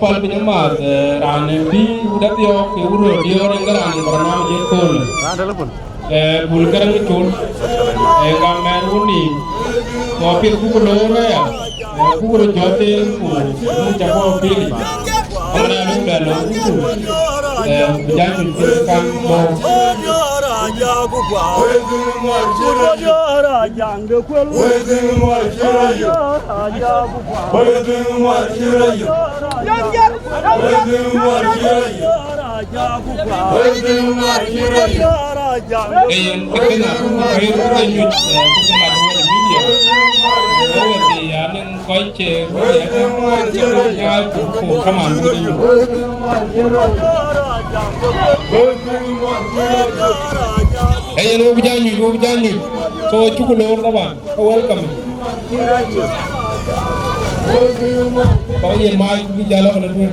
pal penyemar rane di udah tio ke uro di orang garang bernama Jekol Bul Khoryot Chul gamer uni kopi kuku loro ya kuku jote ku jago pili orang yang udah lo jangan kan lo lu berjanji. So cukup lor lawan. Welcome. Kau yang mai di jalan kalau tu.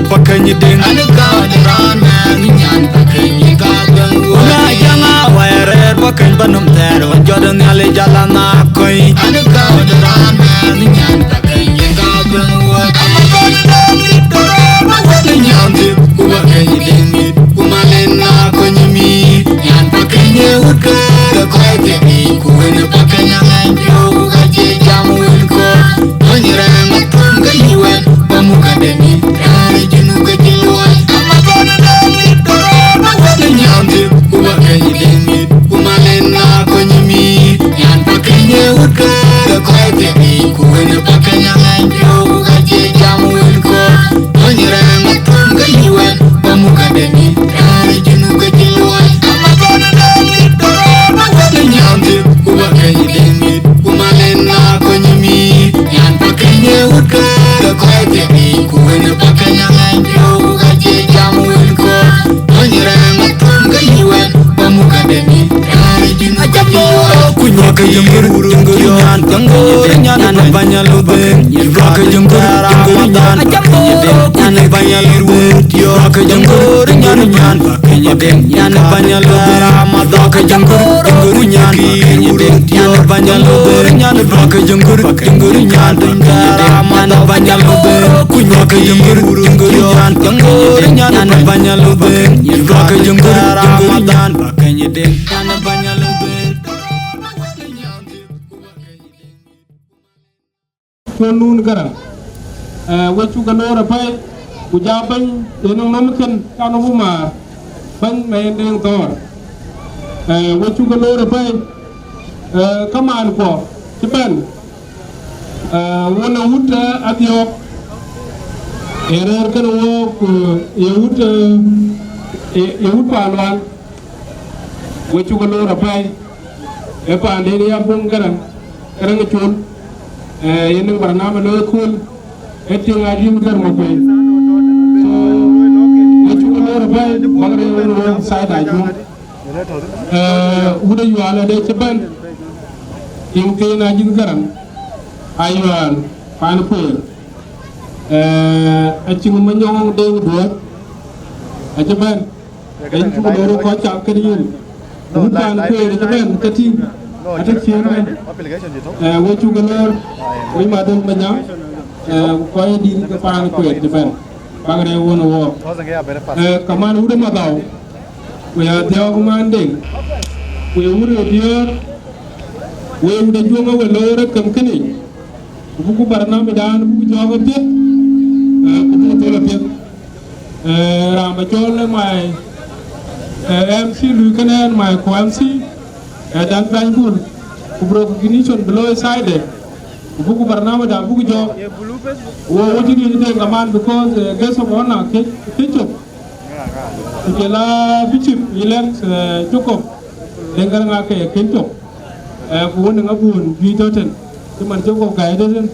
Pakai ding anu kau deran nyanyian pakai kageng una jangan warer pakai banum ter wajodan ale jalan akoi anu kau deran nyanyian pakai kageng amakan dang ditoran wajodan nyanyi kuma kai ding kumalen aku nyimi nyan pakai nyewut ke koi tegi kuena pakai nyangan jo gaje jamuin ko menyerang atum gayuan pemuka demi banyak lubeng, rock jenggur nyan, nyan banyak lubeng, rock jenggur nyan, nyan banyak lubeng, rock jenggur nyan, nyan banyak lubeng, rock jenggur nyan, nyan banyak lubeng, rock jenggur nyan, nyan banyak lubeng, rock jenggur nyan, nyan banyak lubeng. Thon Garang wacu galora pai ujaban denong namken kanu buma ban main deng tor wacu galora pai kaman ko tiban wona wuta abiok erer kan wo yewut palwan wacu galora pai e pa ande ya bung garang garang chul yeneng barnama lo kul eting ajim gar mo koy so etu ko lo bay bagre won side ajum wuda yu ala de ceban ing ke na jin garam aywan pan ko acim ma ñong de do ajaban en ko do ko cha ke yin wudan ko de ceban kati atak fiyan wacu galor wi madam banyam koy di ke pan ko de ben bagre wono wo kaman wuda madaw we ya dio mande we wuro dior we wuda jonga we lore kam kini buku barna medan buku jogo pet ko to la pet ramba jole mai MC lu kanen mai ko MC dan bañ bul ku bro ko ignition below side buku barnama da buku jo wo woti ni de ngaman because guess of honor ke chop ke la bichip ilen choko dengar nga ke chop ko wona ngabun bi toten ci man choko kay den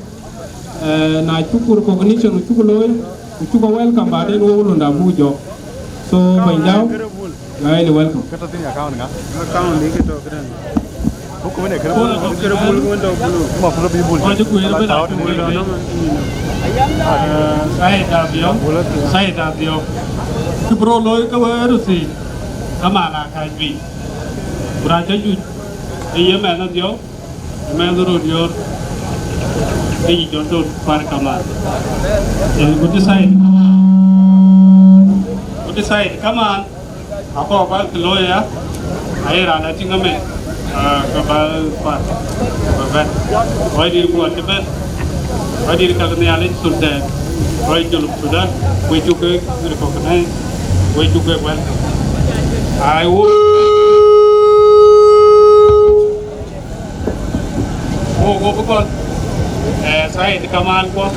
na chukur ko ignition chukuloy chuko welcome ba den wo lo nda buku jo so bañ daw ngay welcome kata tin account nga account ni kito kren buku ne kera bul wonto bulu ma bulu bi bul ma ku yele ba sai da bio ku bro loy ka wa ru si kama la kai bi bra ja ju e ma na dio ma do ro dio e jo to par kama e ku decide kama apa kalau ya air ada tinggal me kapal apa kapal kau di buat cepat kau di kalau ni alih sudah kau jual sudah kau juga kau kena kau juga well I would oh go Saya di kamal ko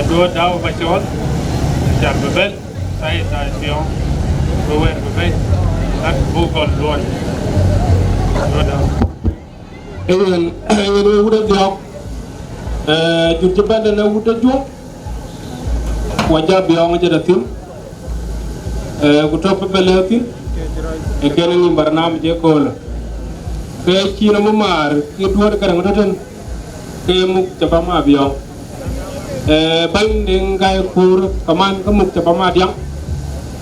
dua daw bachol jam bebel saya station dua bebel ak bukol luan dua daw Ewen wuda diok jut banda na wuda jok wajab biong jada tim ku top beletin e kene ni barnam je ko ke china mo mar ke duor karang doten ke muk chapa ma biong ban ning gai kur kaman ke muk chapa ma diang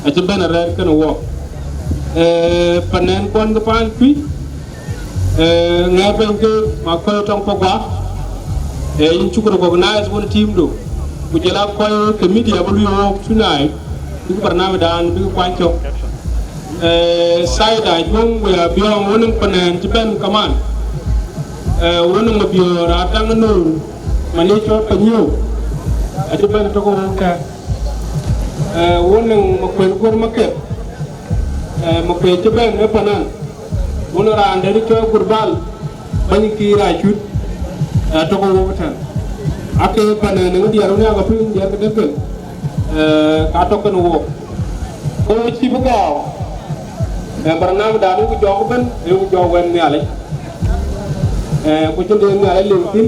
a je bana rer kan wo panen kon ke pan pi ngaben ke ma ko tong pogwa yin chukuro ko na won team do ku jela ko ke media bu yo tunai bi barnam dan bi kwancho sai da jong we biong wonum panen ci ben kaman wonum bio ra tang no mani cho panyo a ci ben to ko ka wonum ma ko ko ma ke ma ko ci ben e panan wono ra ande cho gurbal bani ki ra chut to ko wotan ak panen ngi yaru ne ga pin ya ke de ka to ko wo ko ci bu gaaw barnam daanu ko jox ben rew jox wen ni ale ko ci de ni ale lentin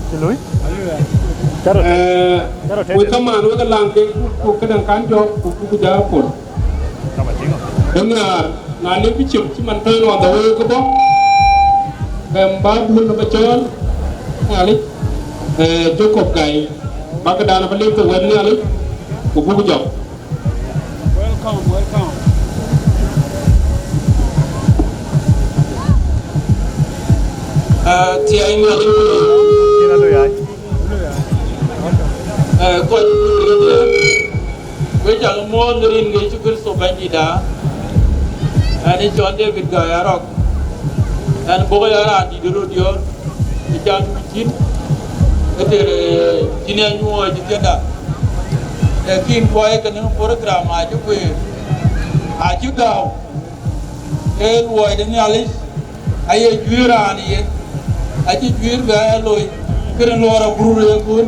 ci loy ko kaman wa lanke ko kadan kan jox ko ja pol na le bi ci man tay no da ko bo ba bu no ba ciol ale jokob gay ba ka daana ba le ko wen ni ale ko bu jox welcome thì anh là kina do yaay ko we jang mo ndorin ngi ci kër so bañi da ani John David ga yarok an bo yara di do dio di jang ci etere dina ñu wo ci tenda kin ko ay kan program a ju ko a ju daw el wo de nyali ay jurani ye aji juir ba loy keren lora burure kun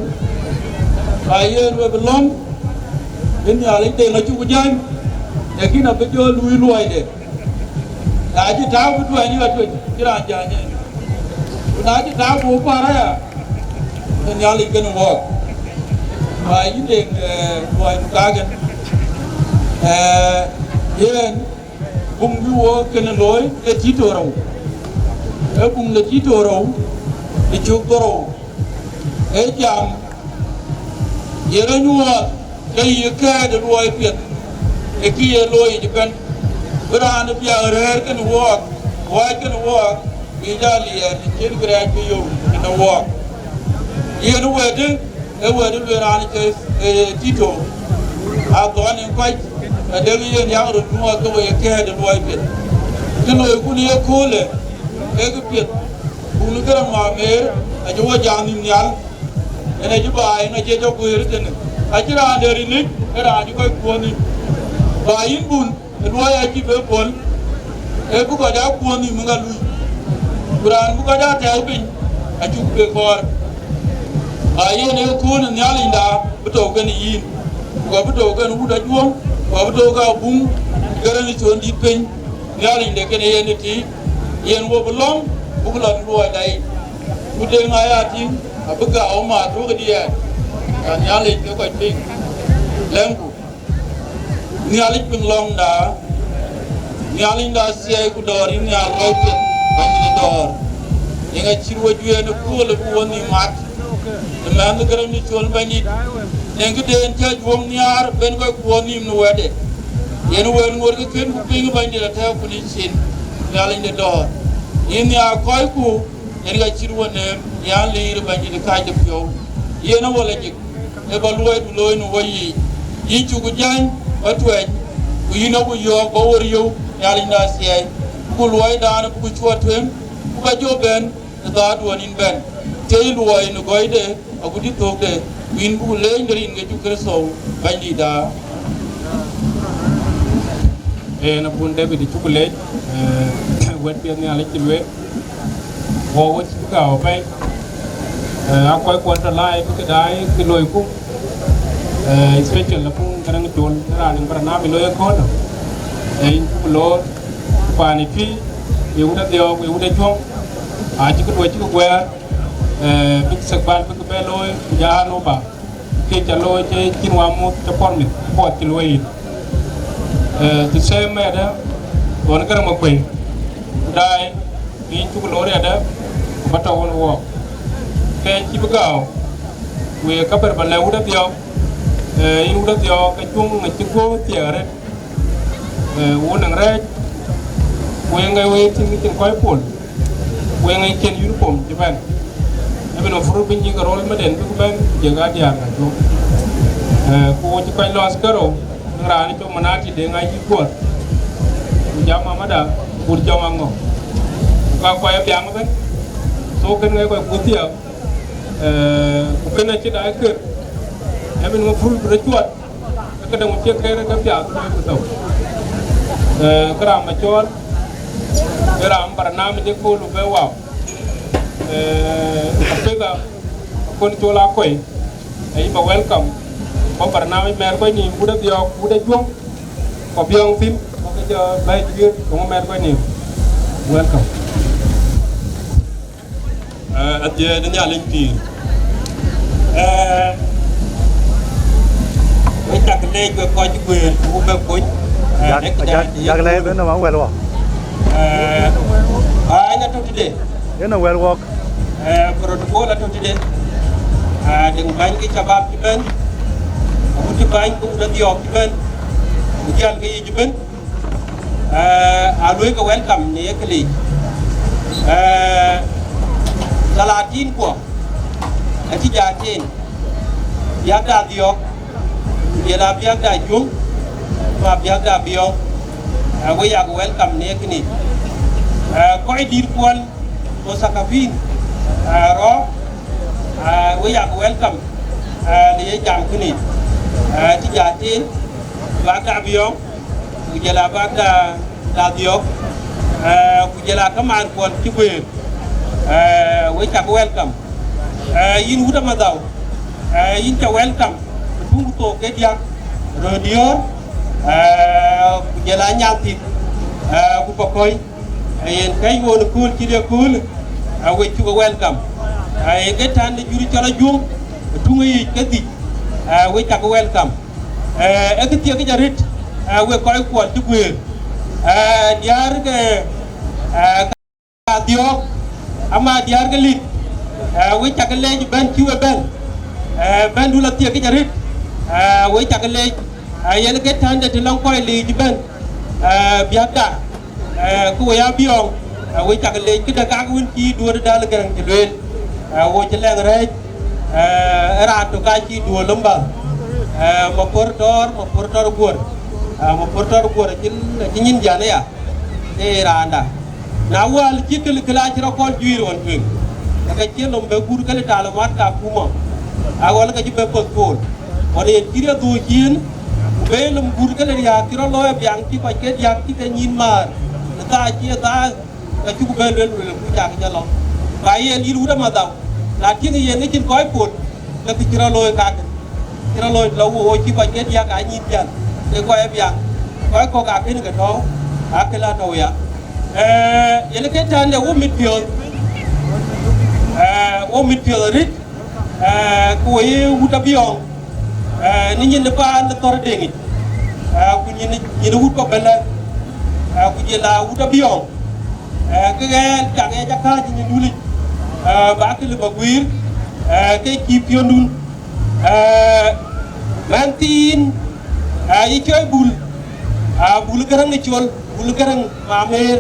ayen we belom den ya le de na chu jan e kina be jo lui loy de aji ta bu tu ani wa tu kira ja ne na aji ta bu para ya den ya le ken wo ba yi de loy ka gen yen bung bi wo ken loy e ti to raw e bung le ti to raw e chukoro e jam yere nyuwa ke yeke de loy pet e ki ye loy de kan brana biya rer kan wo bi jali e kin gra ki yo na wo ye no wede e wede be ran ke tito a do an kwai e de ye ya ro nyuwa ko ye ke de loy pet kino e kun ye kole e ke pet bulu gara ma mer a jo jani nyal ene ju ba ene je jo kuir ten a jira nderi ni era ju ko kuoni ba yin bun do ya ji be pol e bu ko da kuoni mga lui kuran bu ko da ta bin a ju be kor a yin e kun nyal inda bu to gan yin ko bu to gan u da juom ko bu to ga bun gara ni to ndi pen nyal inde ken yen ti yen wo bulom bulan luai dai ude ngaya ting abuga o ma to dia kan yali ke ko ting lembu ni ali ping long da ni ali da sia ku dori ni al ko ke ni dor inga chirwo juye no ko le bu woni mat de man garam ni chol bani nengi den ta juom niar ben ko ko ni no wede yen wen ngor ke ken ku ping bani da ta ku ni sin ni ali de dor in ya koy ku en ga cirwo ne ya leer banji de kay def yow yena wala jik e ba loy du loy no wayi yi ci gu jan ba tuwe ku yina bu yo ba wor yow ya li na sey ku loy daan ku chotwen ku ga joben da do nin ben te loy no goyde agudi togde win bu le ngari nge ju kreso banji da e na bun debe di chukule wet bi ni ala ci we wo ci ka o bay akwai kwanta lai cái dai cái lôi cũng special là cũng cái năng chôn ra nên bara na lôi ko đó cũng lo pa ni phi yêu đã điều yêu đã chung chỉ có đôi chỉ có que big sắc ban big bê lôi giá nó bà khi trả lôi chơi chín hoa một cho con mình bỏ chỉ lôi thì xem mẹ đó còn cái mà quên đây vì chúng lôi đây đó bắt đầu nó vào cái chỉ biết gạo về các bạn bạn yêu đã điều cái chung người chung có tiền đấy uống năng đấy uống ngay uống thì cái quái phun uống ngay trên uniform chứ bạn nhưng mà phụ bên những cái role mà đến với bên jaga dia kan tu ko ci koy los karo ngara ni to manati de ngay ci ko jama mada pour jama ngo ka ko ya biang ben so ken ngay ko kutia ko ken ci da keur yamin mo ful du recuat ka dem ci kay rek biang ko taw kara ma chol kara barnam de ko lu be waaw Afrika kon chola koi ai ba welcome ko parna mi mer koi ni buda bio buda juang ko biong tim ko ke jo bai dir ko mer koi ni welcome adje de nya len pi ai tak le ko ji kwe ko be ko jak le ben no well walk ai na to today you know well walk protocol atau tidak dengan banyak cabab juga aku banyak udah diok juga ujian ke juga alui ke welcome ni kali salatin ko aci jatin biar dah diok biar dah jum biar dah biong aku ya welcome ni kini kau edir kuan Osakavin ro we are welcome le jam kuni ti jatin ba ka biyo ku jela ba da biyo ku jela kaman kon ci we ta welcome yin huda madaw yin ta welcome tungu to ke dia radio ku jela nyati ku pokoy yen kay won cool ci de cool we to welcome get and juri chala jum tunga yi kadi we ta welcome e ke tie ke jarit we koy ko ci gwer diar ke diok ama diar ke lit we ta ke leji ban ci we ben dula tie ke jarit we ta ke lej yen get and de long koy leji ben biata ku ya biong we ta ke lej ke da ka won ci do da la garang ci lel wo ci leng rek ra to ka ci do lamba mo portor gor ci ñin jana ya e randa na wal ci kel kala ci rakol juir won tu ka ci lombe gur kala tala mat ka kuma a wala ka ci be pol wala en ci do cin be lum gur kala ya ci ro lo biang ci ko ke ya ci ke ñin mar ta ci ta ka ci be le ku ja ka lo ba yen yi lu da ma daw la ci ngi yen ci koy pol la ci ro lo ka ci ro lo lo wo ci ko ke ya ka ñin jan te ko e biang ko ka ke ni ka to akela to ya ele ke tande wo mit pio rit ko ye wuta biong ni ñin de pa na tor de ngi ku ñi wut ko bela ku jela wuta biong ke ta ke jakka ñi duli ba ke le ba guir ke ki pio ndun mantin yi coy bul garang ni ciol bul garang mamer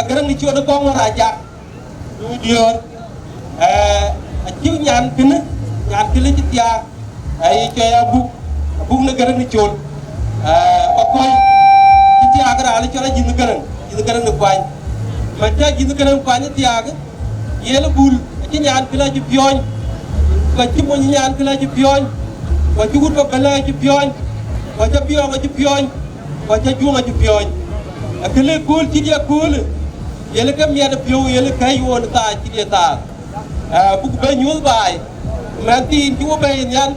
garang ni ciol ko ngora ja du dior a ciw ñaan kene ci tiya ay coy bu na garang ni ciol ko koy ci tiya gara ala ciol ji garang ni kwañ ma ta ji garang kwañ tiya ga yela bul ci ñaan kila ci pioñ ko ci mo ñaan kila ci pioñ ko ci wut ko bela ci pioñ ko ca biong ci pioñ ko ca junga ci pioñ akele kul ci dia kul yele kam ya da pio yele kay won ta ci dia ta buk be nyul bai man tin chu be nyan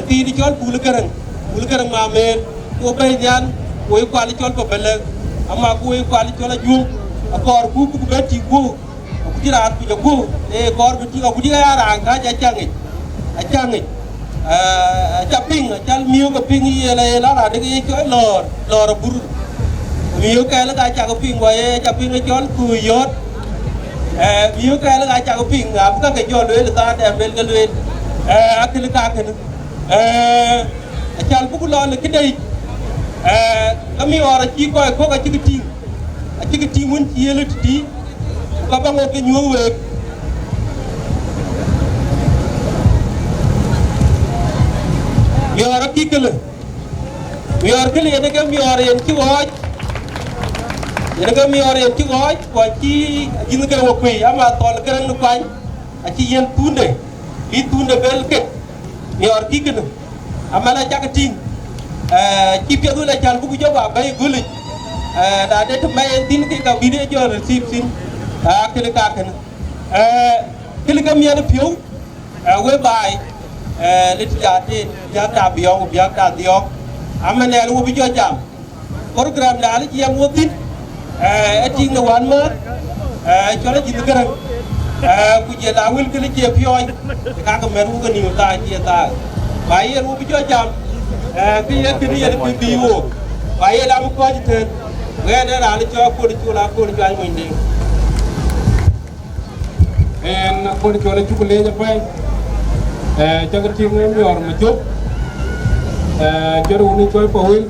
ti di chol Bul Khoryot ma men ko be nyan ko kwal chol ko bele ama ko kwal chol ju akor ku buk be ti ku ku dira ku jo e kor bi ti ku dira ra ga ja changi chaping chal miu ko ping ye la ra de chol lor bur miu ka la ga cha ko ping wa ye chaping chol Khoryot miu ka la ga cha ko ping ga ka ke chol le ta de bel ga le akil ka ken chal bu lo le kidai ka mi ora chi ko ka chi ti mun chi le ti ka ba ngo ke nyu we Mioor kikele Mioor kele ene ke Mioor yen ci woj ene ke Mioor yen ci woj ko ci jinn ke wo kuy ama tol kereng nu kwañ a ci yen tunde li tunde bel ke Mioor kikele amala jagating ci pedu la jal bu joba bay gulik da de to mayen tin ke ka bide jor sip sin kele ka ken kele ke miene piu we bay lít jati jak da biong biak da diok amane lu bi jo jam program la li yam wotin eting na wan ma chola jin garang ku je la wil kili je pioy ka ka meru ga ni ta je ta baye lu bi jo jam ki ye kini ye bi bi wo baye la mu ko jite we na la li jo ko di la ko di jay mo ndi en ko di chola chukule je pay jaga tim Mioor Majok jero ni coy powil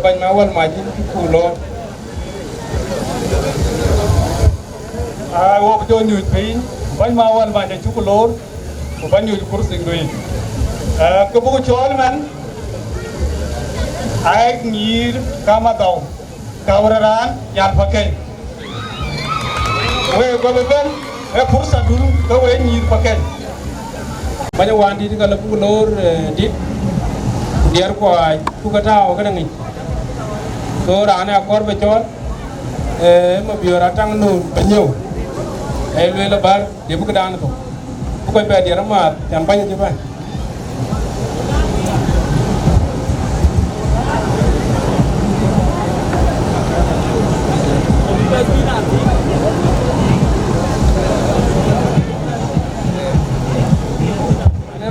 bañ ma wal ma jin ci kulo wo ko ñu pin bañ ma wal ma ci kulo ko bañ ñu kursi ndoy ko bu ko chol man ay ngir kama daw kawraran yan pakai we go be ben e pursa dulu ko we nyir pakai baña wandi di kala bu lor dit diar ko ay ku ka taw ka ngi to rane akor be chol ma biora tang no banyo e le la bar de bu ka dan to bu ko be diar ma tan baña di ba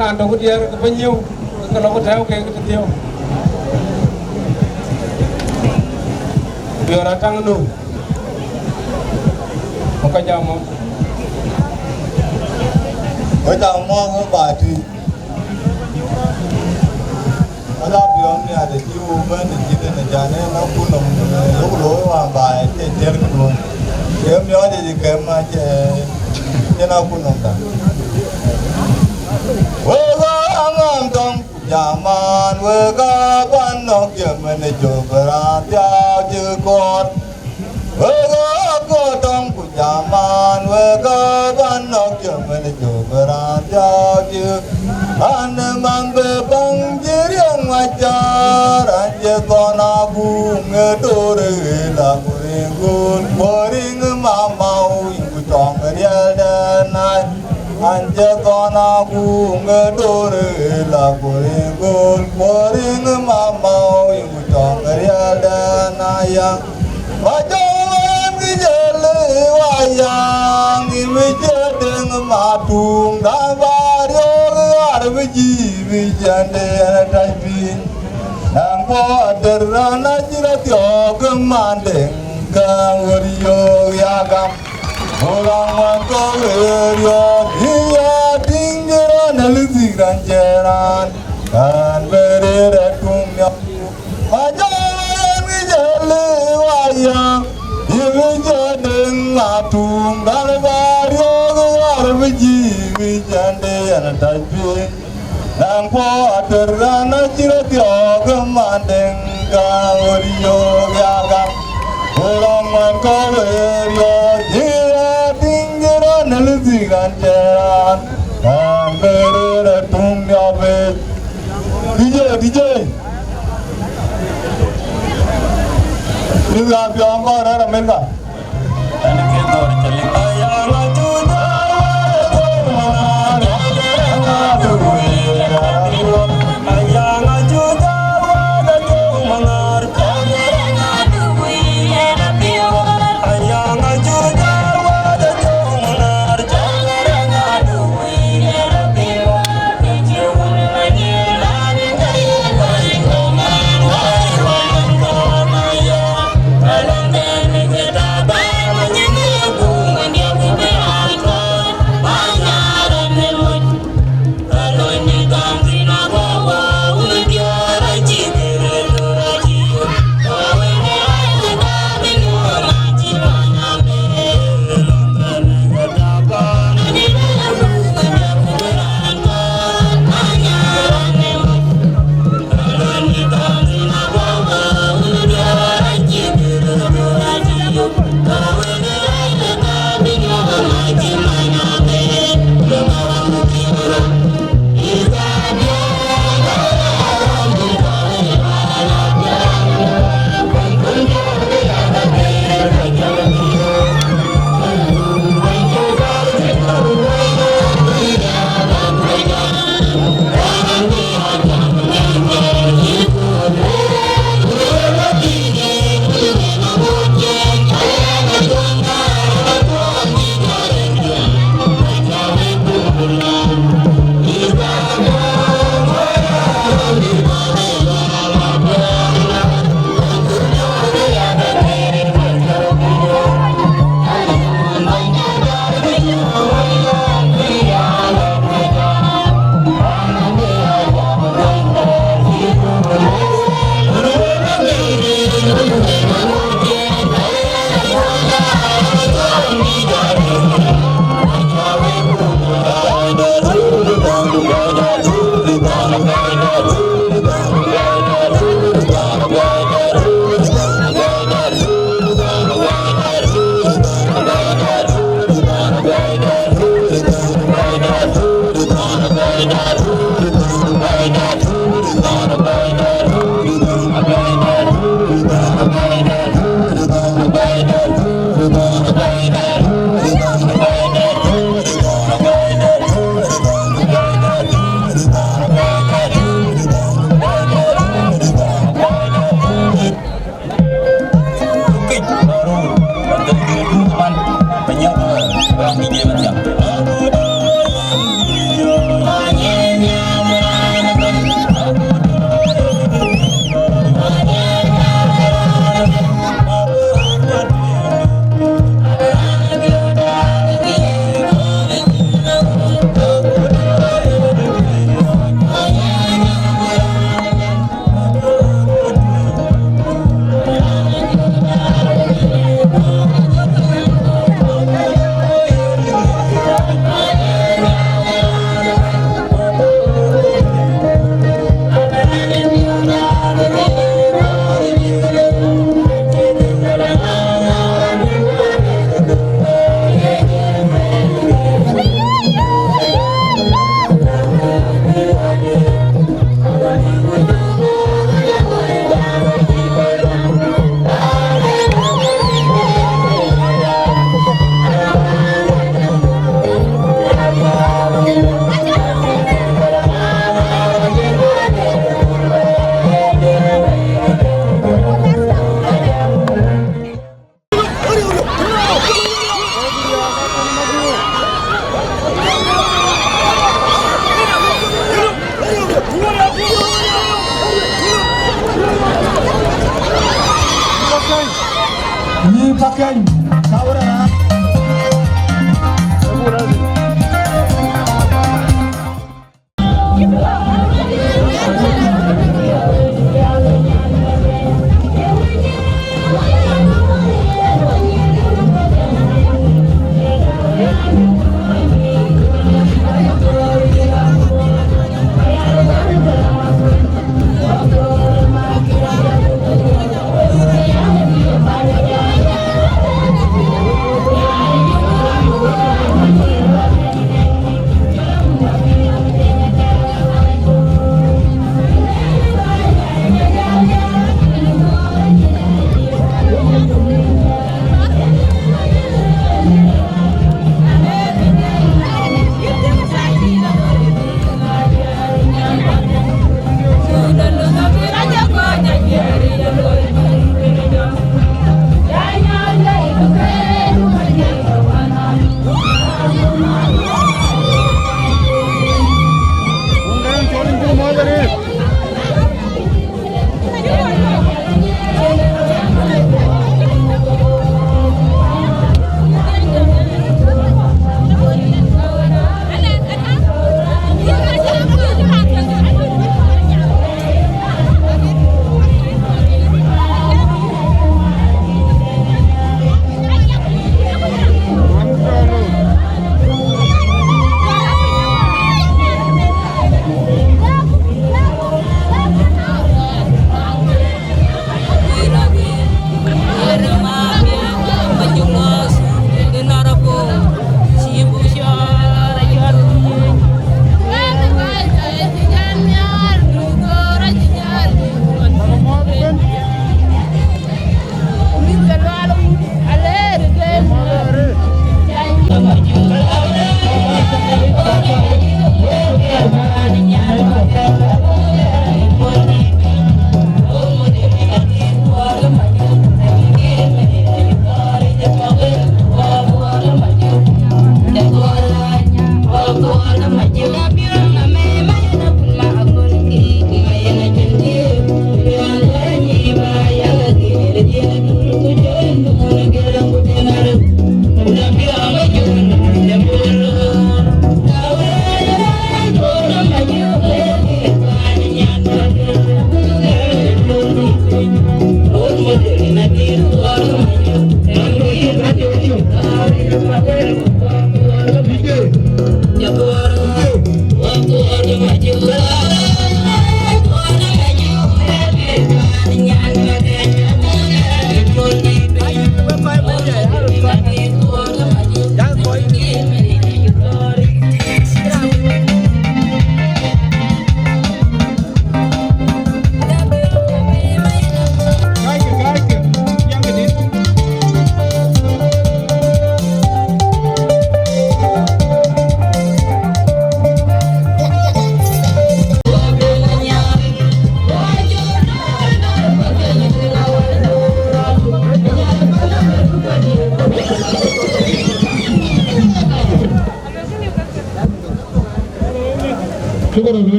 ran do dia ko banyo ko lo ko taw ke ko tio biora tang no ko jam mo ở trong mong ở bà thì ở đó biếng này để tiêu bên để chỉ để trả nên nó cũng nằm lúc lối hoàng bài để chơi cái luôn kiếm nhớ thì kiếm mà chơi nó cũng nằm cả vợ ngang trong zaman vợ quan nó kiếm mình chụp ra theo chữ con vợ có trong zaman vợ quan nó kiếm mình chụp ra theo chữ anh mang về bằng chữ riêng mà cha anh chỉ còn aku ngedore là kuring mà mau ibu trong dia dan anh chỉ còn aku ngedore là kuring mà mau ibu trong dia dan ayang macam em đi jeli wayang ibu jedeng matung dah bario Biji jande ana bin nang po derana jira tyo kemandeng kang wariyo yagam orang manto wariyo dia tingjera nalisiran jeran kan berere tumya majalan mijale wayang ibu jadeng atung dal bariyo biji jande ana bin nang po aterana jira tyo kemandeng kang wariyo yagam orang manto wariyo dia tingjera nalisiran jeran kan berere tumya be DJ Liga biang kora Amerika. Dan kita bercelik ayang ajuda. Ayang ajuda wada jong mangar. Ayang ajuda wada jong mangar.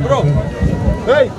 Bro. Hey.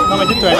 Nama jitu ya.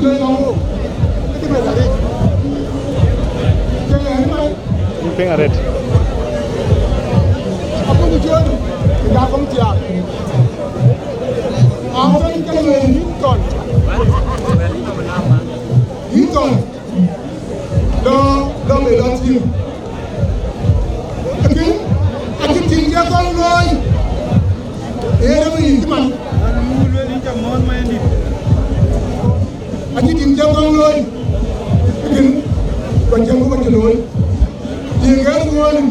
lên không cái này là đi chơi này mày Ping a red. aku tujuan tidak komciak apa yang kalian hiton do về đó chim anh chim ra con rồi thế đó gì chứ mà anh chim ra con rồi còn chân của mình rồi tiền cái luôn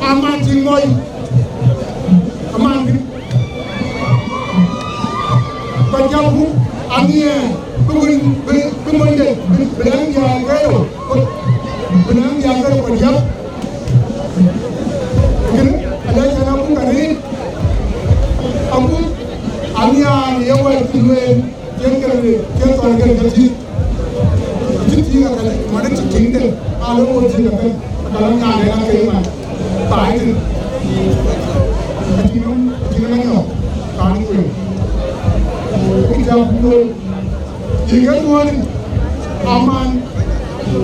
aman chim ngồi aman còn chân cũng anh nghe mình để mình nhà cái rồi mình nhà cái còn chấp ada cara pun kali aku anya dia buat tulen jangan tuan kerja jadi kan mana cincin kan alu pun cincin kan kalau nyari nak kemana baik tu cincin mana kani pun kita pun jika tuan aman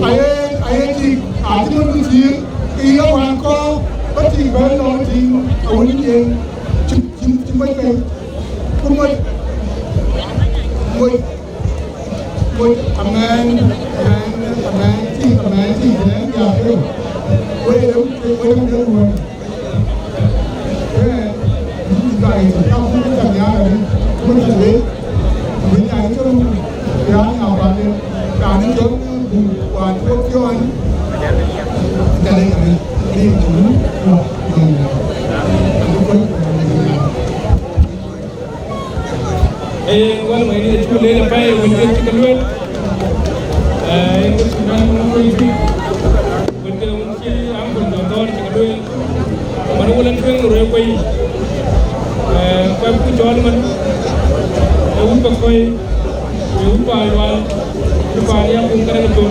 ayat cik ada pun cincin ia wangko bất kỳ bên đó thì ở những gì chúng mấy cái cũng mấy amen thì nó giờ cái quay đấm cái luôn cái này thì không có cần nhà này mình chỉ đến mình nhà cái luôn nhà nào bạn đi cả những chỗ và chỗ cho anh gia đình này đi chúng wala mai ni chu le na pai won ke chikan wen ko sunan ko yi won ke won ki am ko do do chikan wen man wulan fen ro ko yi ko ku jol man won ko koy won ba wal ba ya ko ngara ko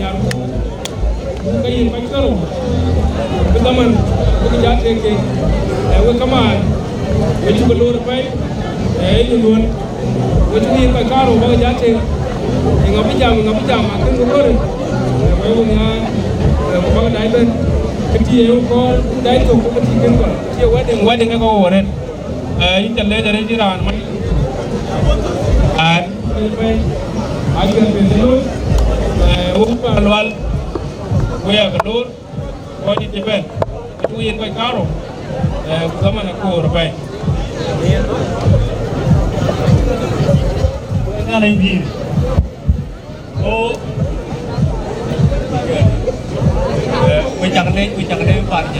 ya ko yi pa karo ko daman ko jate ke wo kaman wo chu ko lor pai itu luôn, với chúng mình phải caro bao giá trị, thì ngọc bây giờ mà cái người rồi, với ông nhà, bao đại bên, cái gì cũng có đại tổ cũng có gì cũng có, chiều wedding cái có rồi, những chân lê chân lê chỉ là mình, về ai cần về thế luôn, uống vào loal, quay ở cái lối, coi đi tiếp bên, chúng mình phải caro, cái mà nó có rồi vậy. Này gì? Ô, quay chẳng đây phải nhỉ?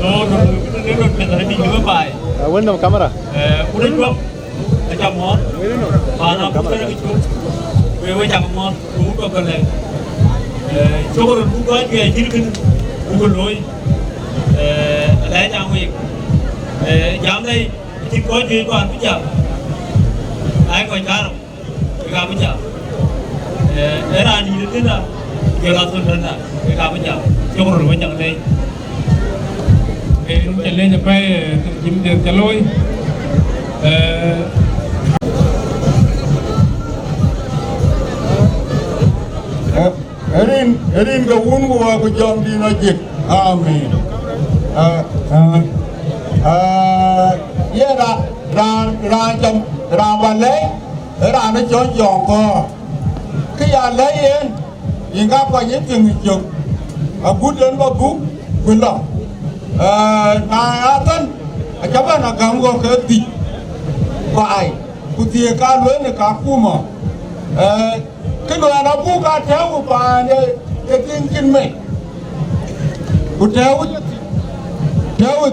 Ô, nóเป็นอะไรดีหรือเปล่า? Window camera. Udah juga, macam mon. Mana aku kan itu, quay chẳng mon, buka cái này. Coba buka dia jadi kan, buka loi. Lấy chẳng việc. Jam đây, chỉ có chuyện quan bây giờ. Ai coi chả đâu, cái cam bây giờ, để ra đi đến đó, giờ là tuần rồi, cái cam bây giờ, cho rồi bây giờ đây, cái lúc chạy lênจะไปจิ้มเดือดจะลอยErin ka wun wa ko jom di na jik amen ya ra chom ra wa le ra nó cho giòn co cái ya lấy yên yên ga qua những chừng chục bút lên qua bút quên lo na thân cho bạn là cầm con cái tị vài cụ tiề cá lưới này cá cu mà cái người nó cu cá theo của bà này cái tin kinh mày cụ theo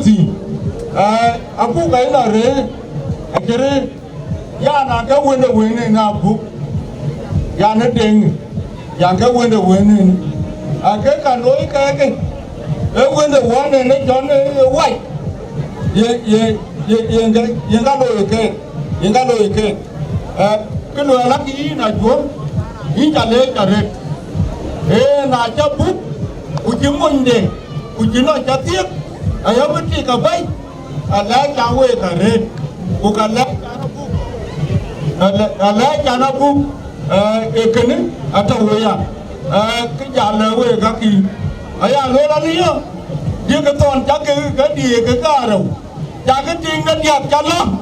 gì cu cái là rễ cái rễ ya na cái quên này na bu ya nó đen ya cái quên này cái cả lối cái quên này nó cho nó quay yên cái lôi cái lôi lắc ý là xuống ý chả lê chả rệt là cho bút của chứng mình đi của chứng nó cho tiếc ở bên kia cả vây lấy chả quê cả rệt của cả lấy chả nó bút lấy cho nó cũng cái này ở trong người cái nhà lỡ về các kỳ ấy lỡ là gì không nhưng cái toàn chắc cái gì cái cả đâu chắc cái trình đất đẹp chắc lắm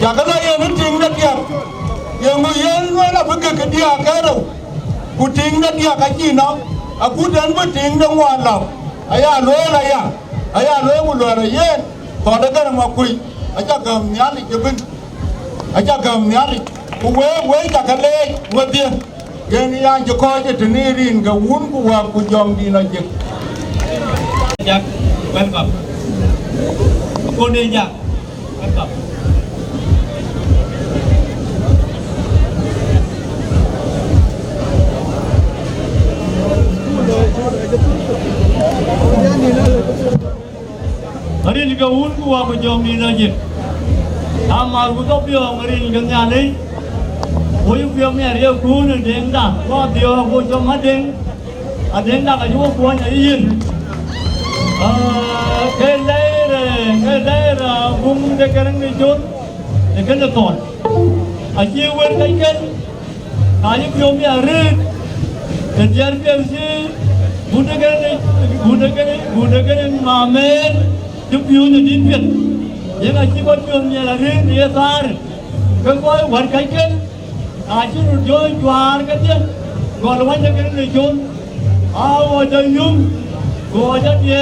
chắc cái này nó trình đất đẹp nhưng mà yên nói là với cái địa cái đâu cụ trình đất đẹp cái gì nó cụ đến với trình đông hoàn lòng ấy lỡ là lỡ một loại là yên còn cái này mà quỳ ấy chắc cầm nhát thì chụp aja gam nyali we ta kale wadian gani ya jo ko je tinirin ga wun ku wa ku jom di na je jak welcome ko ne jak welcome hari ni ga wun ku wa ku jom di na je Amal kuto pio ngari nganya ni, oyu pio me rio kun deng da, ko pio ko cuma deng, adeng da ka juo kuan ayin. Kelera bung de kereng ni jod, de kena ton. Aji wer kai ken, aji pio me arit, kejar pio si, buda kereng mamen, tu pio ni dinpet. Nhưng mà chỉ có trường như là riêng địa ta cái coi hoàn cảnh kia chỉ được chơi chùa cái tiền còn là quan trọng cái này chôn rồi chơi nhung rồi chơi gì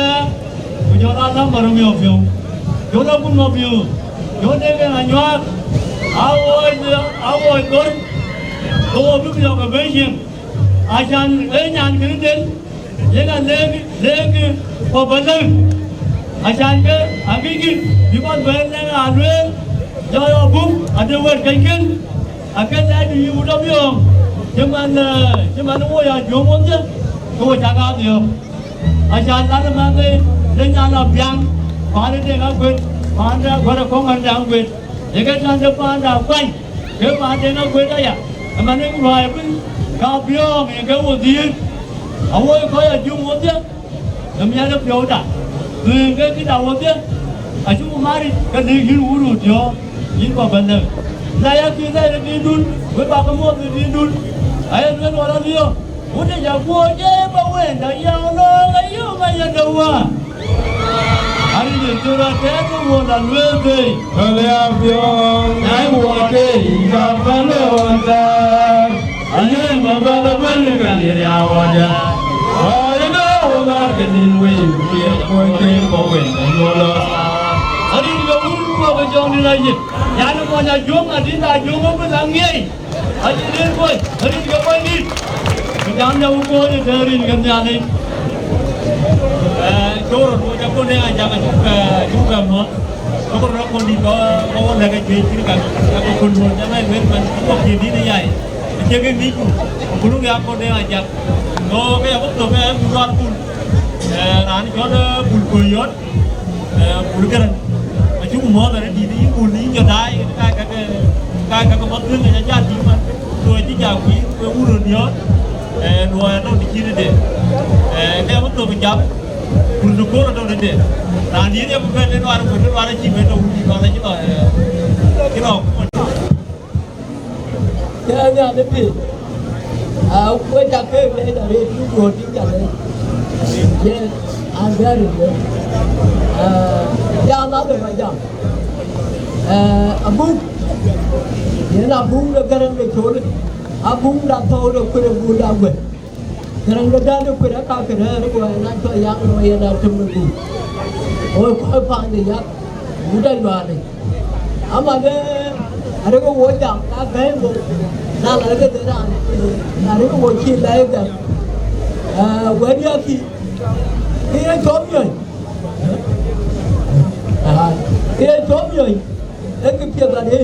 bây giờ ta làm bằng nhiều phiếu chỗ đâu cũng nhiều chỗ đây cái này nhót rồi tôi biết giờ cái mấy chuyện chan ấy nhàn cái đến vậy là lên cái có vấn đề chan cái cái because when they are real, your book, and the word can I can add you would have young. Jaman, who are you want to go check out you. I shall not among then I'm not young, find it up with, find out what a common down with. You get on the pond out fine. Give my dinner with a I'm a name rival, carp young and go with you. I will call you want you. The man of Yoda. We get it out there. Chúng mari cái gì hiu uru cho những con vấn đề này khi đây là đi đun với bà con mua thì đi đun ấy nó nói là gì không muốn để giờ mua chứ bao quên đã giàu nó lấy yêu mà giờ đâu anh đi từ đó thế tôi mua là luyện gì lấy avion ai mua cái gặp vấn đề anh ấy mà vấn đề cái gì à vậy anh đâu mà cái gì vậy mua cái bao quên mua là hari ni kau urut apa jauh ni lagi? Yang nak macam jom ada dah jom apa lagi? Hari ni kau, hari ni kau ni, jangan jauh kau ni hari ni kan jangan ni. Jauh macam kau ni jangan juga mah. Kau nak kau ni kau nak kerja kiri kan? Kau pun jangan main kau jadi ni ay. Jaga ni tu, kau ni kau ni ajak. Kau kaya apa tu kaya bulan pun. Nani kau ada Bul Khoryot, Bul Khoryot. Chúng mở là đi đi buồn đi giờ đai cái mất thương người ta chỉ mà rồi chỉ chào quý với u rồi nhớ rồi đâu đi chi để cái mất tôi mình chấp buồn được cố là đâu để là đi theo cái đến đoàn chỉ về đâu đi vào đây chứ rồi cái nào cái nhà đấy bị quay chặt cái này là đi buồn đi chặt đấy yeah anh ra được ya nó được vậy chẳng abung ये ना abung được cái này छोड़ abung đã thôi được cái abung đã quên cái này đã được cái đã cái này nó quay nó cho yang nó yên đã chấm được ôi coi phang thì ya muốn đây vào này ama cái có vô chẳng cái bộ là cái thế nào là cái bộ chi đấy cái với dia khi nó chốt rồi khi nó chốt rồi đến cái việc là đi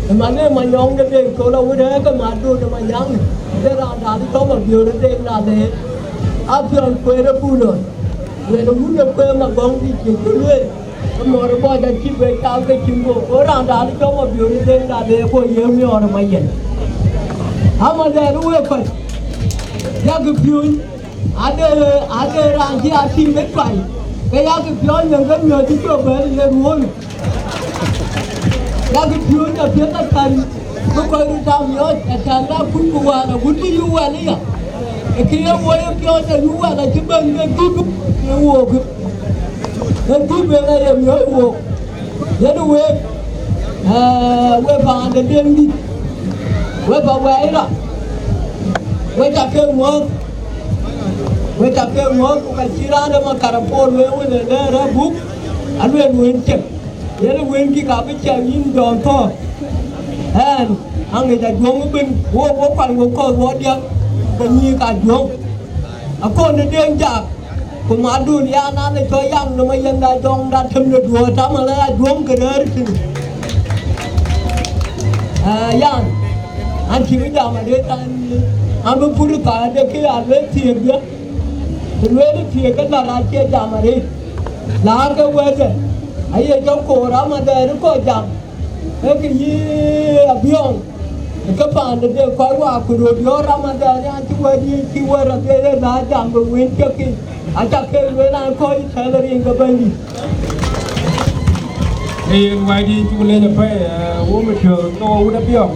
mà nếu mà nhong cái đêm cô đâu thế cái mặt đuôi mà nhang thế là đã đi có một điều đến đêm là thế áp dụng quê nó bu rồi quê nó bu nó quê mà bông đi chịu cái lưỡi mà nó bao giờ chim về cao cái chim bộ có rằng đã đi có một điều đến đêm là thế cô yêu nhau là mày vậy mà để nó quê phải ra cái phiếu ada orang dia asyik berpai. Kaya ke pion yang kan dia cuba beli dia ruang. ya cái phiếu nhà phiếu ta cần nó coi đi sao nhớ thành ra phun qua là phun đi qua đấy à khi nó quay cho ta qua là cái bên cái cúp nó uo cái cúp bên này em nhớ uo nhớ đâu quê bằng để đem đi quê bằng quê đó quê chặt kêu ngon quê chặt kêu ngon cái chỉ ra đó mà carapol quê này ra bút anh quên chặt nhớ là quên cái cả cái chợ nhìn đòn thôi anh người ta dùng cái bình vô phần vô coi vô điện cái gì cả dùng con nó đem chặt cũng mà đun ya nó cho yang nó mà yang đại dòng đã thâm được đùa trăm mà là dùng cái đó yang anh chỉ biết mà để anh mới phụ được cả để cái anh lấy tiền được lấy tiền cái là chia chạm mà đi là cái quê chứ ấy giờ trong cổ đó mà để nó coi chạm cái gì biong cái bàn để coi qua cái đồ đó ra mà để anh chỉ quay đi chỉ quay ra để là chạm với nguyên cái anh chắc cái với là coi thấy là riêng cái bên đi thì ngoài đi chúng lên là phải uống một trường tô đã biong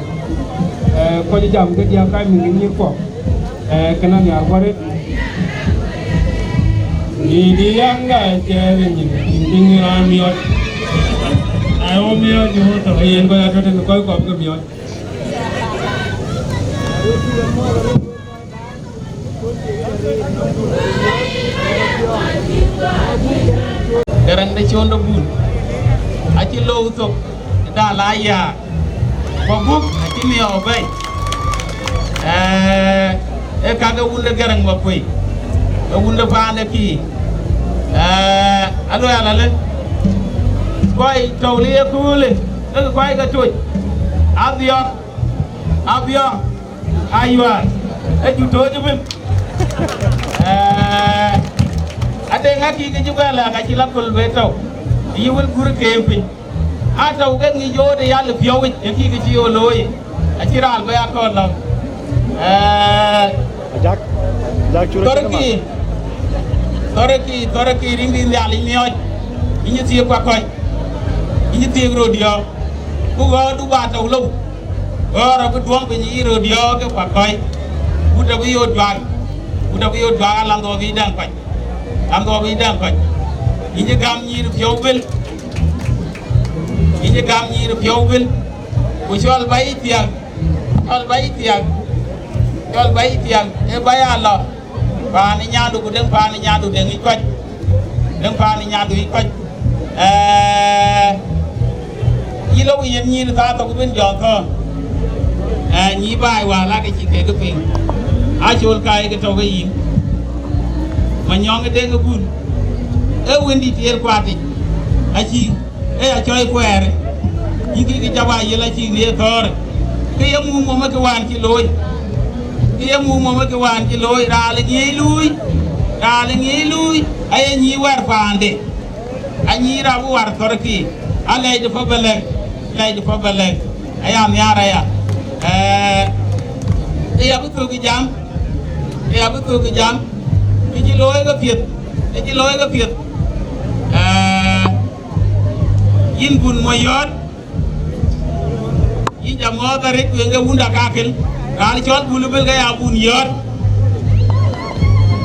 coi như chạm cái dia cái mình như quả cái này nhà qua đấy đi ăn cái chơi nhìn là Mioor ai ôm Mioor chứ không phải yên coi cho nên coi cái Mioor Garang da chondo bul aci lo utok da la ya babuk aci mi obay kaga wunda garang ma koy wunda faande ki alo ala le koy tawli kule koy ga toy avion aywa aju tojo bim ade ngaki ke juga la ka ci lakul be taw yiwul gur kempi ataw ga ngi jode yalla fiyowi e ki ke ci yo loyi a ci ral ba ko la jak torki ringi yalla ñoy ñi ci ko koy ñi ci rodio ku go du ba taw lo ora ko duom be ñi rodio ke ko koy bu da bi yo dwang la ndo bi dan koy am do bi dan koy ñi gam ñi ru fiyowbel ko jol bay tiang e bayala pa ni nyaadu ko den pa ni nyaadu den i koy den pa ni nyaadu i koy yilo yen ñi ta to ko ben jon ko ñi bay wala ke ci ke ko ping a jol kay ke to ko yi ma ñong de nga bun e wendi tier kwati aci e a choy kwere yiki ki jaba yela ci ne tor ke yamu mo ma ke wan ci loy ra le ngi luy ay ñi war fande añi ra bu war torki alay de fa belek ayam yara ya e ya bu to ki jam ci loy ga fiet yin bun moyot yi jamo da rek we nga wunda kakel dal chol bulu bel ga ya bun yot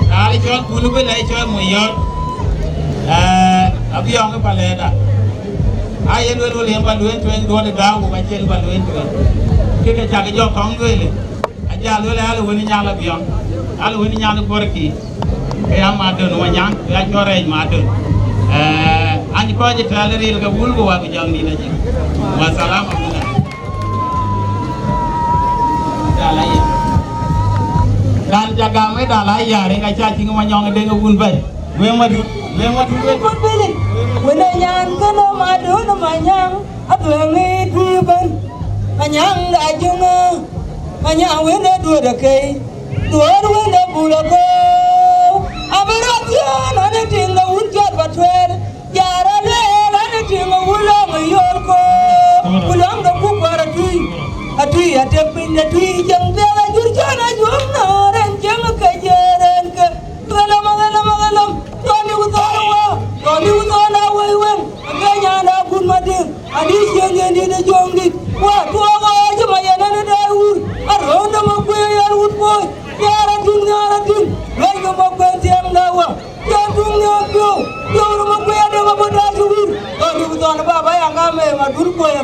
dal chol bulu bel ay chol moyot abiyo nga paleda ayen wel yem balwen to en dole da ko ba chel balwen to ke ke chaga jo kong wele aja lo la lo woni nyala biyo al woni nyala borki ke amma don wanyang ya chore ma don ani ko je tale ril ga bul go wa bi jang ni na ji wa salam alaikum dalai dan jaga me dalai ya re ga cha chi ma nyong de ga bun bay we ma du Put Billy, when I yan can no my do no my young, I will need ribbon. My young I do know, my young when I do the key, do it when the bull go. I'm a ration, anything I would get but well, Yara lane, anything I would long a yorko. Belong the book or a tree, a tip in the tree, young there, I do Jana Jumna, and Jamaka and Kalamagalam. Don't you know way when I good madam, and he's young and in the young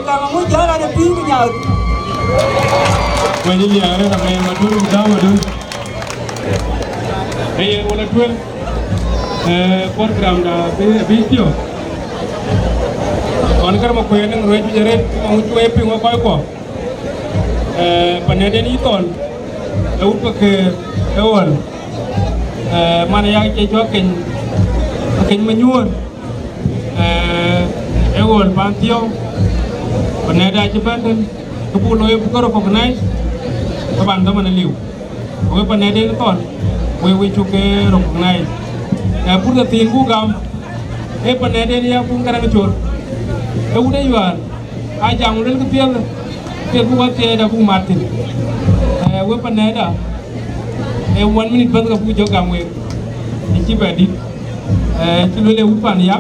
kang mu jara de pi nya When you are a man, what do you do? Hey, what a twin program da video. On karma ko yen ngro ju jere mo ju epi ngo koy ko. Paneden iton. E ut ko ke ewon. Man ya ke joken. Ken menyuon. Ewon pantio. Paneda ci banden. Ku lo e bu ko recognize. Ko ban da man liu. Ko paneden ton. We chu ke recognize. Pour the thing go gam. E paneden ya ku ngarang chot. Udah jual, aja mulai ke pial buat tiada bu mati. We panada, 1 minute bantu kapu juga kamu, ini badi. Cuma le upan ya,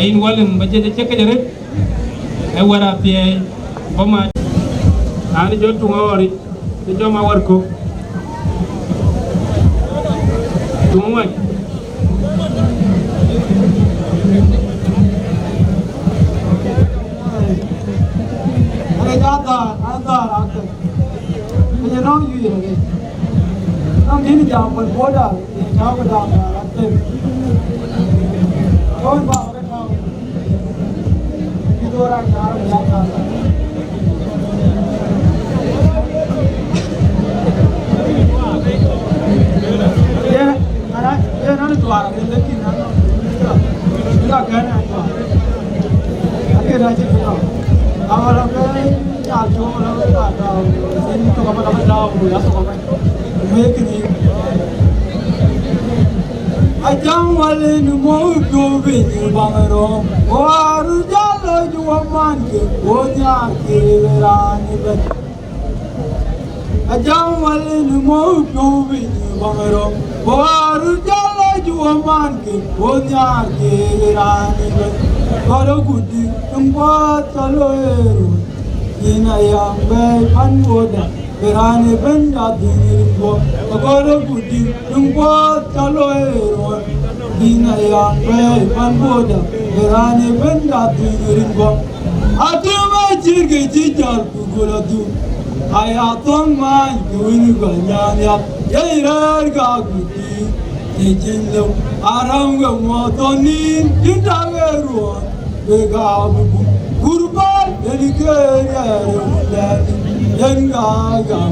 in walen baca cek aja deh. Warat tiada, pemat. Ani jual tunggu hari, jual mawar ko. Tunggu aja. Ada. Punya nong yu ni. Nong ini jam berboda, jam berdah ada. Kau bawa mereka. Itu orang cara berjalan. Dia nanti tuar, dia lekin nanti. Kita kena tuar. Akhirnya kita. Awal awal ya cuma awal ada ini tu apa nama dah ya so apa mereka ni ajang wale ni mau dobe ni bangero waru jalo jual man ke bonya ke rani ber ajang wale ni mau dobe ni bangero waru jalo jual man ke bonya ke rani ber kalau gudi tempat selalu ina yang berpan boda berani benda dirimu kalau gudi tempat selalu ina yang berpan boda berani benda dirimu ada macam kejijar kukulatu ayatong mai kuini banyak jairar gudi Ejinlo aranga motonin jindaweruan begabu kurban delikere ulani yengaga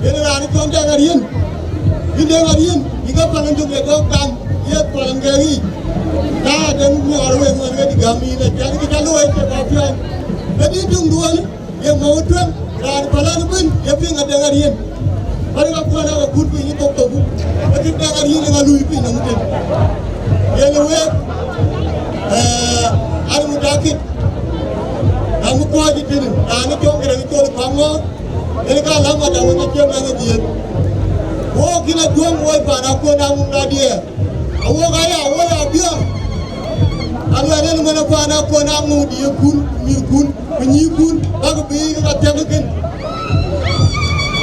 Ini rani tuan jangan rian. Ini jangan rian. Jika panen tu mereka kan, ia panen gari. Nah, dan Mioor yang mana di kami ni, jadi kita luar je kafian. Jadi dua ni, yang mau tuan, rani panen pun, ia pun ada jangan rian. Kalau aku ada aku pun ini tok. Jadi jangan rian dengan Aluui pun namun. Yang luar, ada mudakit. Kamu kuat di sini. Rani Thon Garang itu kamu. Ini kan lama dah orang kecil yang dia. Oh kita jual woi pan aku namun dia. Awak kaya, awak abiang. Kalau ada yang mana pan aku namun dia kun, mikun, penyikun, bagai begini kita tengokkan.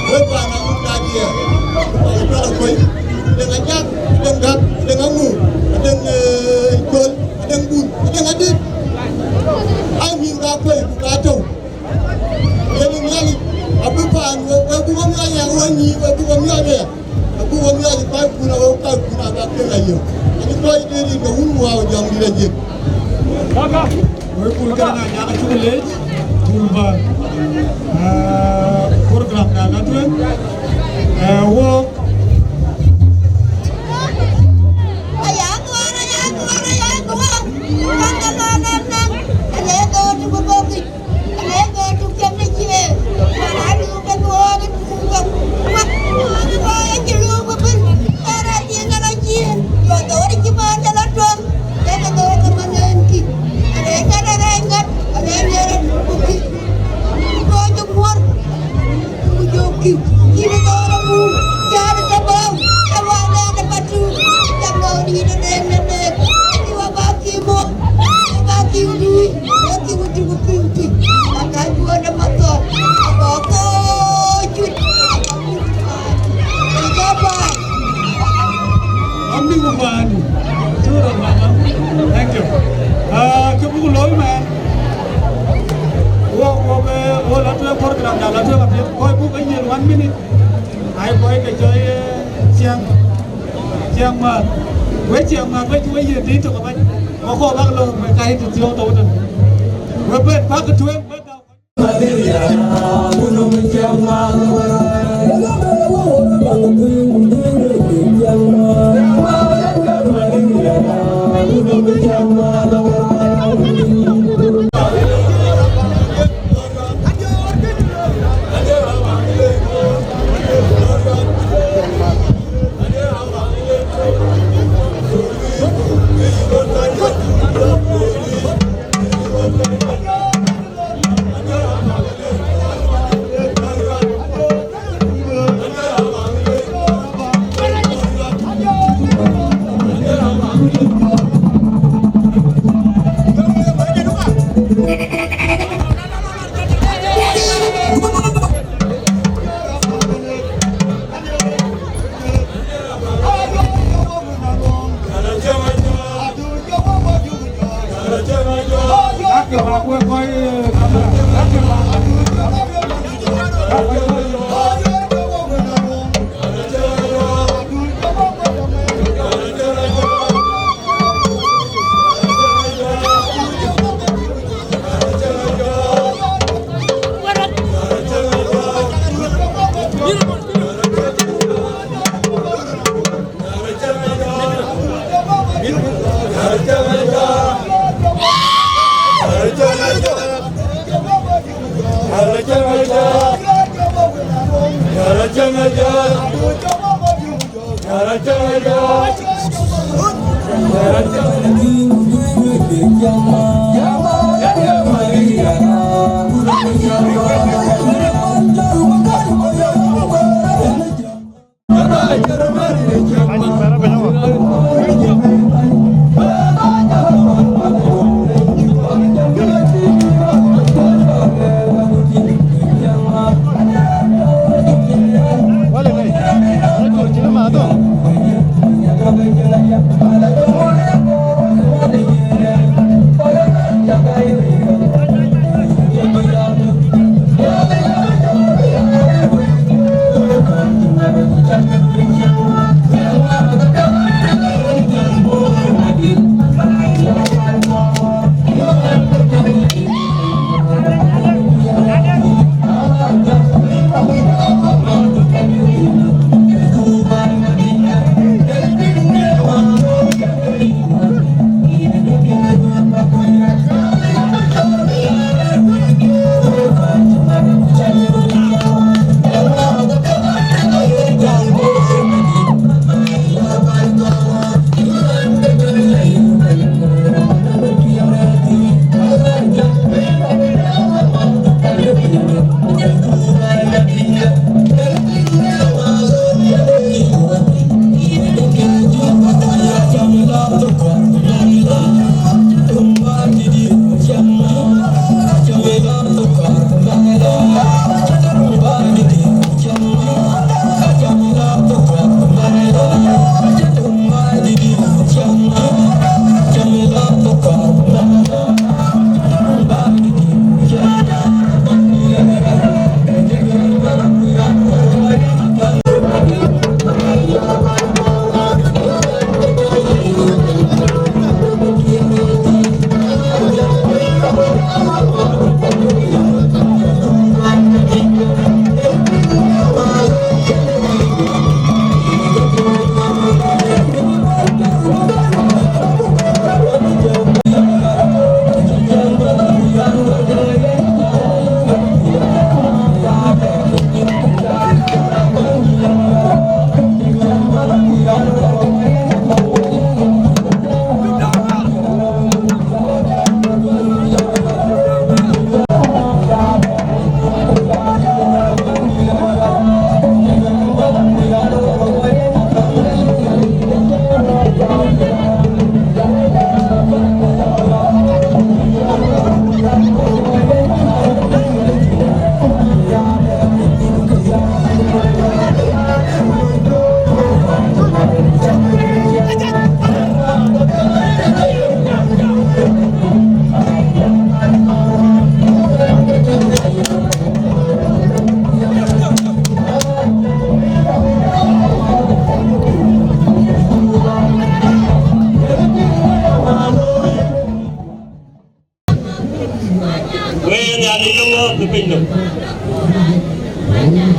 Woi pan namun dia. Kalau kau dengan jak, dengan dengan mu, dengan ikut, dengan bun, dengan adit. Aku minta kau kacau. Jadi ni. Aku pan, aku kami ayah wani, aku kami ayah, aku kami ayah kau pun agak kelayu. Ini kau ini kau umur jam dia je. Kakak, Bul Khoryot yang aku lihat, Bulba, program yang tu, work. Thank you. Kebu loy man. Wo la tu program dah la tu apa? Koi bu kai 1 minute. Ai koi ke joy siang ma. Wei siang ma wei tu ye di tu apa? Mo ko bak lo me kai tu tio tu tu. Wo bet pak ke tu bet dah. Maderia, gunung siang ma.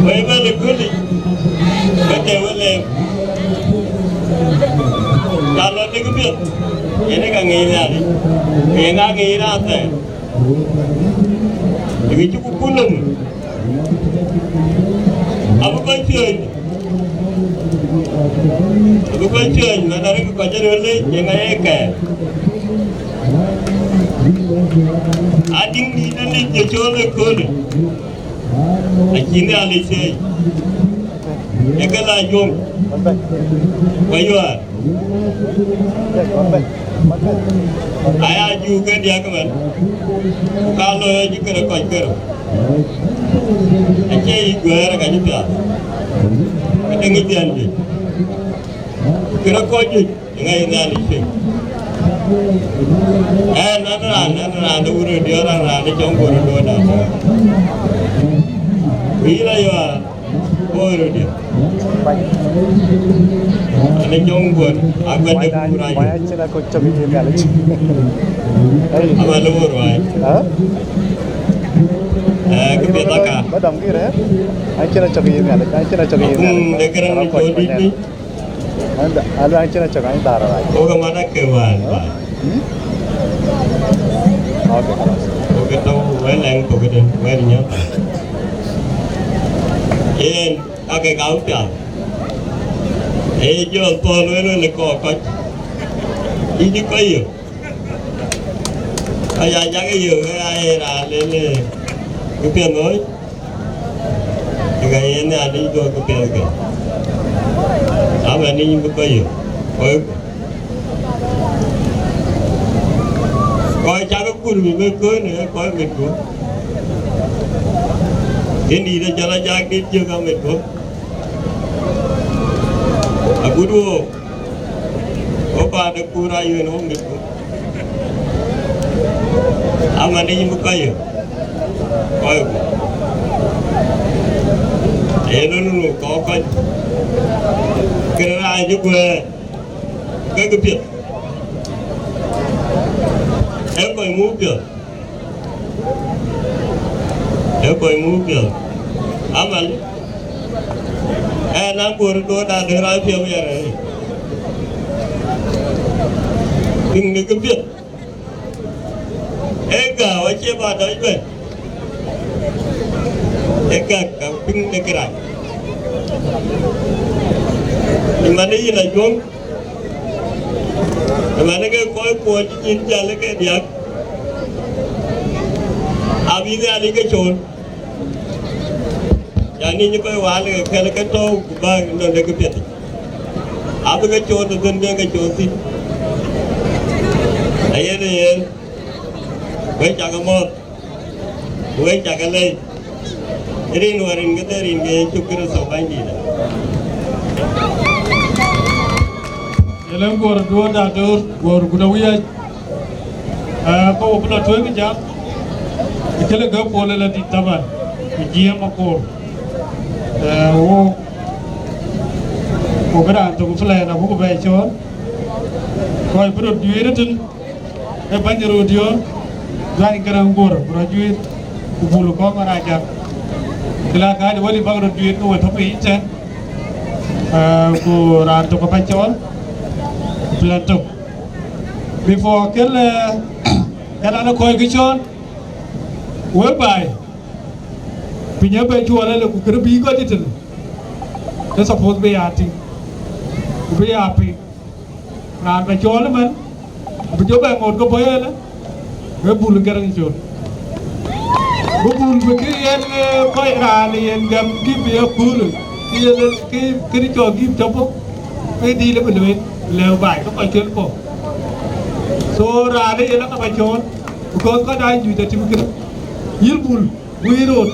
Vậy mà được quyết định cái đều lên kalau ni kebiar ini kan ngina ni ngina ngina teh ini cukup kunum aku kancing mana ada kancing oleh jangan ekar ading ni ni jauh lekor Akhirnya alisi, ekala jom, bayar. Ayah juga dia kawan. Kalau juga rekod ker, aje igual kan juga. Kita ngidian je. Rekod je, dengan ini alisi. Nana urut dia orang ada jongkor dua dah. Bila ya, urut dia. Ada jongkor, agak ada kurang. Cina kocok ini kali. Apa luar wai? Kita tak. Badam kira. Cina cok ini kali. Cina cok ini. Negara ni jodi ni. Anda, alu Cina cok ini darah. Oh kemana kewan? Okay, kelas. Okay, tahu welang tu kita, welnya. Agak kau tak. Jual tol welu lekor kau. Ini kau yo. Ayah jangan yo, ayah lele. Kepian oi. Jika ini ada itu kepian ke. Apa ni kau yo? Kau cakap kurbi berkau ni, kau berkau. Ini dah jalan jalan juga berkau. Aku tu, apa ada kurang yang orang berkau. Aman ni bukan ya? Kau. Lalu kau kan kerana juga kau kepiat. Kau move ke? Amal. Nampur tu dah derai piam ya ni. Tinggal kepiat. Wajib ada ibu. Kau ping negara. Di mana ini lah jom? Di mana kau kuat jalan ke dia? Abi ni ada ke cun? Yang ni juga wala kalau kau bang nak kepiat. Abi ke cun tu dia ke cun si. Ayah ni. Gue jaga mod, gue jaga lay. Rin warin kita rin ke cukup sopan dia. Jalan gor dua dah dur gor gudawiya. Kau pula tuan kerja. Kita lega pola la di taman. Dia makor. Geran tu fly na buku baca. Kau perlu duit tu. Banyak dia. Thon Garang graduate Bul Khoryot Kila kan wali bang graduate tu tapi ikan ku rantu kapacol pelantuk before kela anak koi kicon whereby punya baju ala ku kerbi ko ditel dan suppose be ati be api ran bajol man bejoba ngot ko boyela Bul Garang Kuany. Bul begini kau rani yang gam give ya bul. Kiri kau give coba. Di lepas lepas lepas kau jual kau. So rani yang nak kau jual. Kau dah jual jadi mungkin. Bul Khoryot.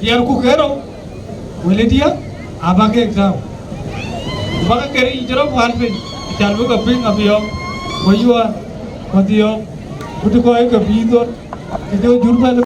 Yang aku kira, boleh dia abang ke exam. Abang kiri ijrah buat pun. Jalur kaping abiang. Wajua, wadiyo, butuh kau yang kebidur, itu jurban.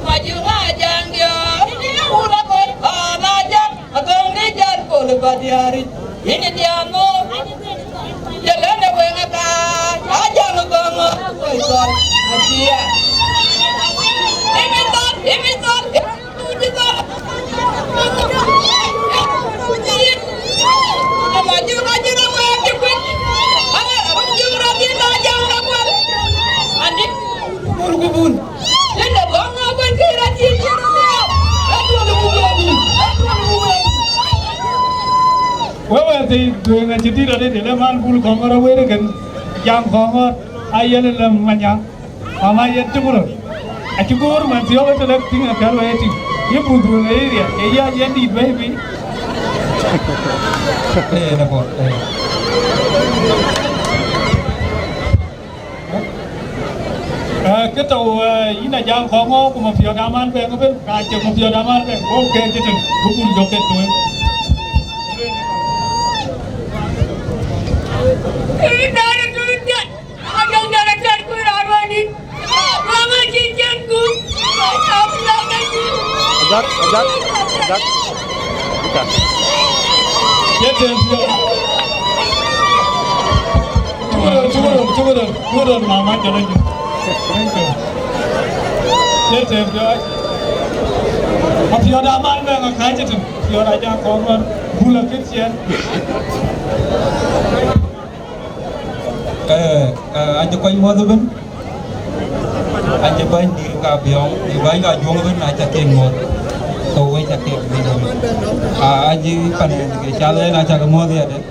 Majunga jangyo, ula kon anajak, atong dijan polo badiari. Ini diamo, jalan wenga ka, ajang gongo, koiton, asia. Imiton, tujuan. Maju wenga kipin, maju ratin ajang lakuan. Andik, kurkubun. Lenda gongo ben kira cincin dia. Aku ada buku. Wewe ti duenga citi rade dele man bul khongora were gan jam khongor ayel lam manya ama yet chukuro achukur man tiyo to lek tinga karo eti ye budru area e ya yendi baby na ko cái tàu ina jam khongo kuma pio daman pe ngobe ka che kuma pio daman pe okay chitin bukun joket tuwe Ina ada tulisan. Ajang daratan ku rawani. Mama cincinku. Apa lagi? Ajak. Bukan. Yetem pio Cukup mama jalan je. Yetem pio Pio daman pe ngakai chitin pio raja khongo bula kitchen anh cho coi mua thôi bên anh cho bên đi cà biong đi vay cả juang bên anh cho tiền một tôi cho tiền bây giờ anh chỉ cần cái cha lên anh cho cái mua gì đấy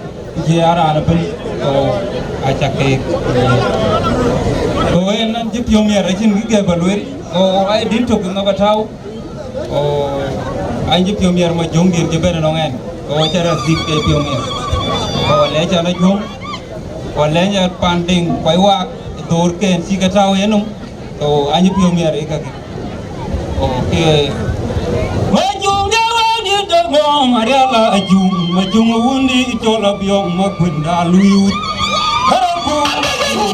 chỉ ara là bên anh cho tiền tôi anh giúp dùng nhà đấy xin cái kia vào lưới anh đến chụp nó bắt tháo anh giúp dùng nhà mà dùng tiền cho bên nó nghe cho ra dịp cái dùng nhà lấy cho nó dùng Walanya panding paiwak dorken si katau yenum to anyi piomier ikaki okay majung dewa ni dogong ariala majung wundi tola biong makwenda Aluui-Wut haraku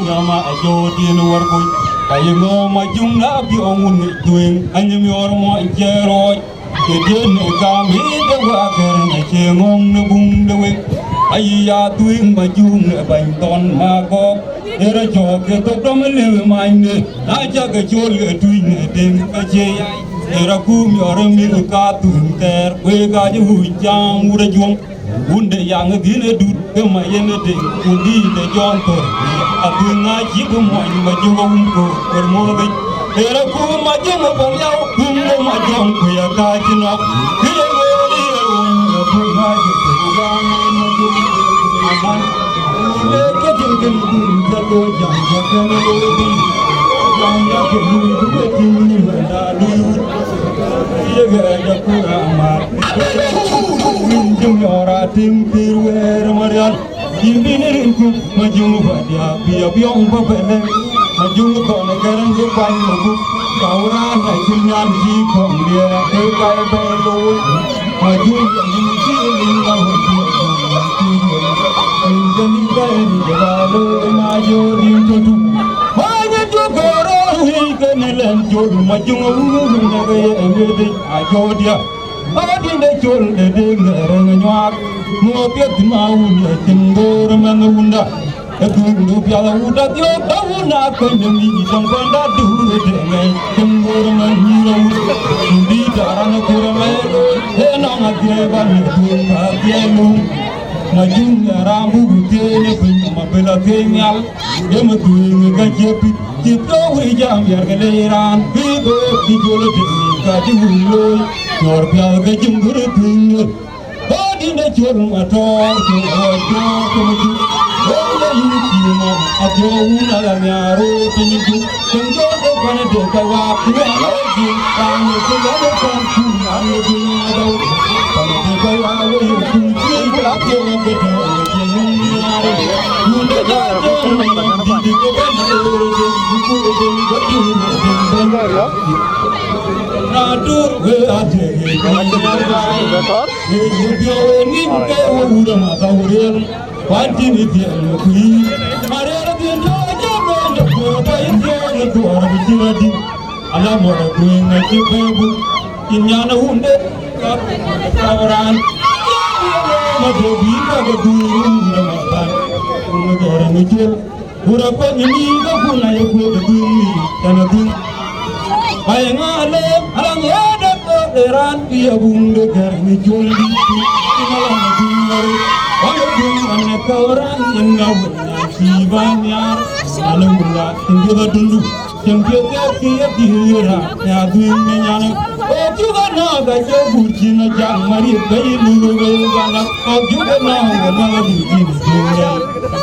ngama ajo dien warkoy ayingo majung na biong wundi tuing anyi Mioor Majok keden kami dewa keren chengong nebung dewek Ayah tuing majung bang Thon Magok era jog to dom le maine aja ke chol tuing deng ke era ku Mioor ka tuing ter we ga ju jang ura jong unde yang dine dut ke mayen deng undi de jon to atuinga ji bu moy majung ko per mo ga era ku majung bang yau ku majung ku ya ka jinok ke Majung rambu butene punya bela kenyal, dia matuin gajepi, kita wijam biar keleran, bigo dijolo demi kajuloy, nor pial gajung bertuin, badi necur motor, jojo kemuju, benda ini cuma ajo unalamyaro penyu, penjo depan dekai waktu lagi, kami segala kampung kami ada, kami dekai waktu ala mora kuinga chipebu inyana hunde kawaran madobi ka gudunda matan ngara ngijel pura ko nyini ga kuna ya ko gudumi tanadun bayangale alang yada ko eran pia bunde gar ngijol di malam ngari wangdum ane kawaran ngawu sibanyar alungula ingga dundu jengke kia dihira ya dunia nyane o juga naga jebujina jang mari bayi lulu gana o juga naga bujina jure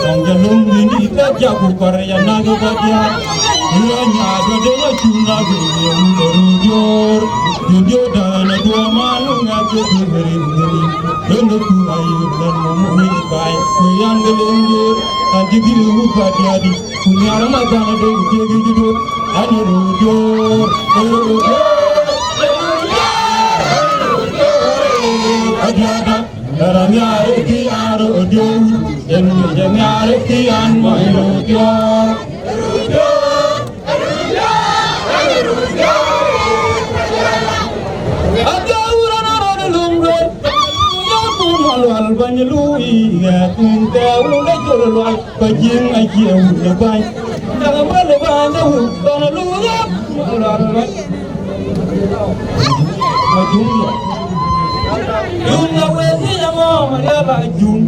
ongjalung ini ta jabu korea naga badia dia nyaga dewa cuna gede mudarujor jujur dana dua malu ngaje berin geni dana kuayu dan mumui bai kuyang gelundur anji dilu badiadi kunyara magana de jegi judut anurujor ajada daranyare ki arujor jengare ki anurujor wal banyului kunta unda jolwal bajing ajiu na bay daga wal bandu dona luya wal bajing yunga wezi yamo maria bajung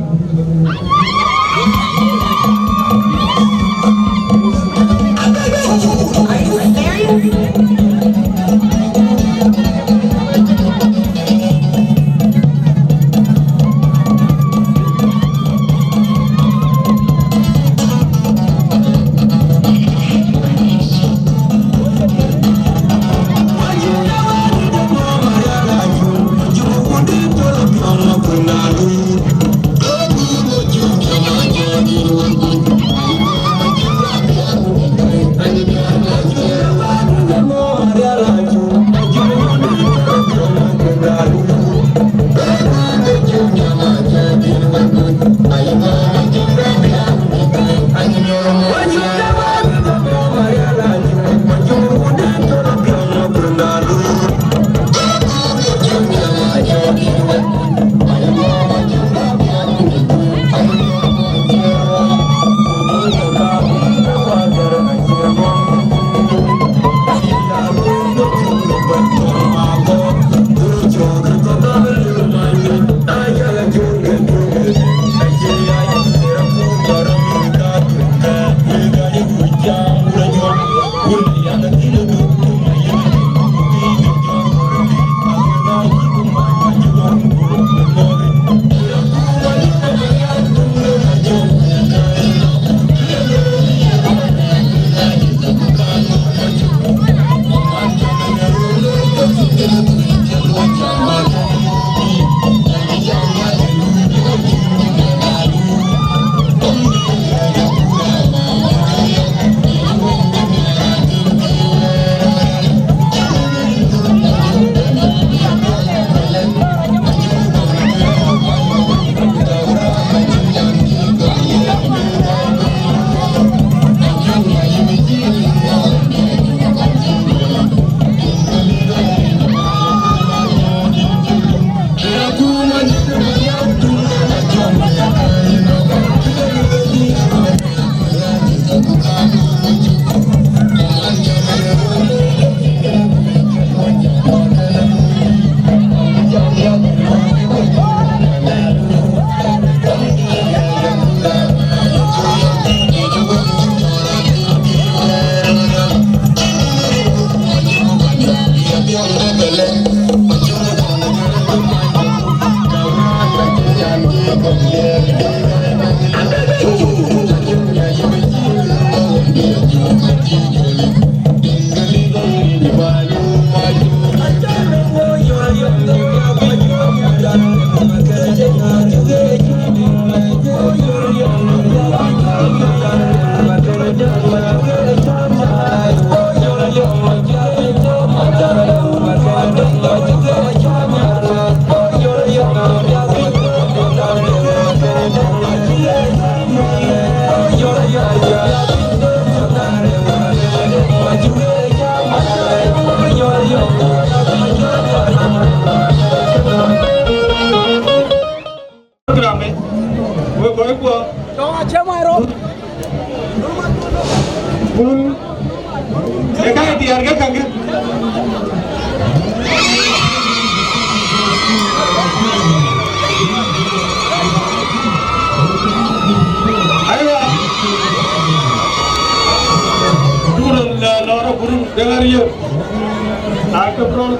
Aku bro,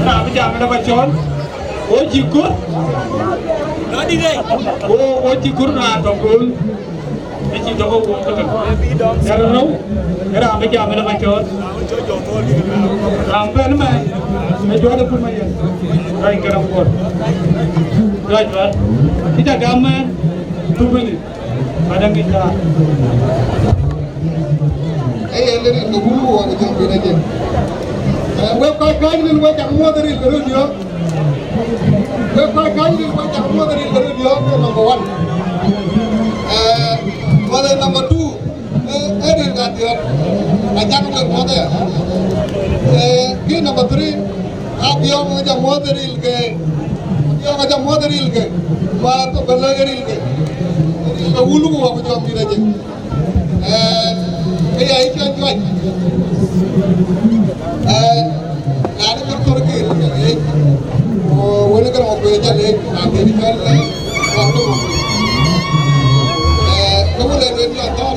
nak macam mana bacaan? Oh jikur, oh jikur nak togul, ini togul bukan. Karena nak macam mana bacaan? Rampai nama, jual pun macam, right kerang pun, right right. Kita gaman, tu beli, kadang kita. Ini tu bulu orang macam ni aja. Web kai ni luar jangan muat dari kerja dia. Web kai ni luar jangan muat dari kerja dia number 1. Pada number 2, ini kan dia. Ajak muat muat ya. Ini number 3, dia macam muat dari kerja. Dia macam muat dari kerja. Baru tu berlai dari kerja. Ini bulu orang macam ni aja. Ini aisyah jual. Ada motor ke? Oh, boleh kan mau beja le? Nanti ni jual waktu. Kamu dah beli motor?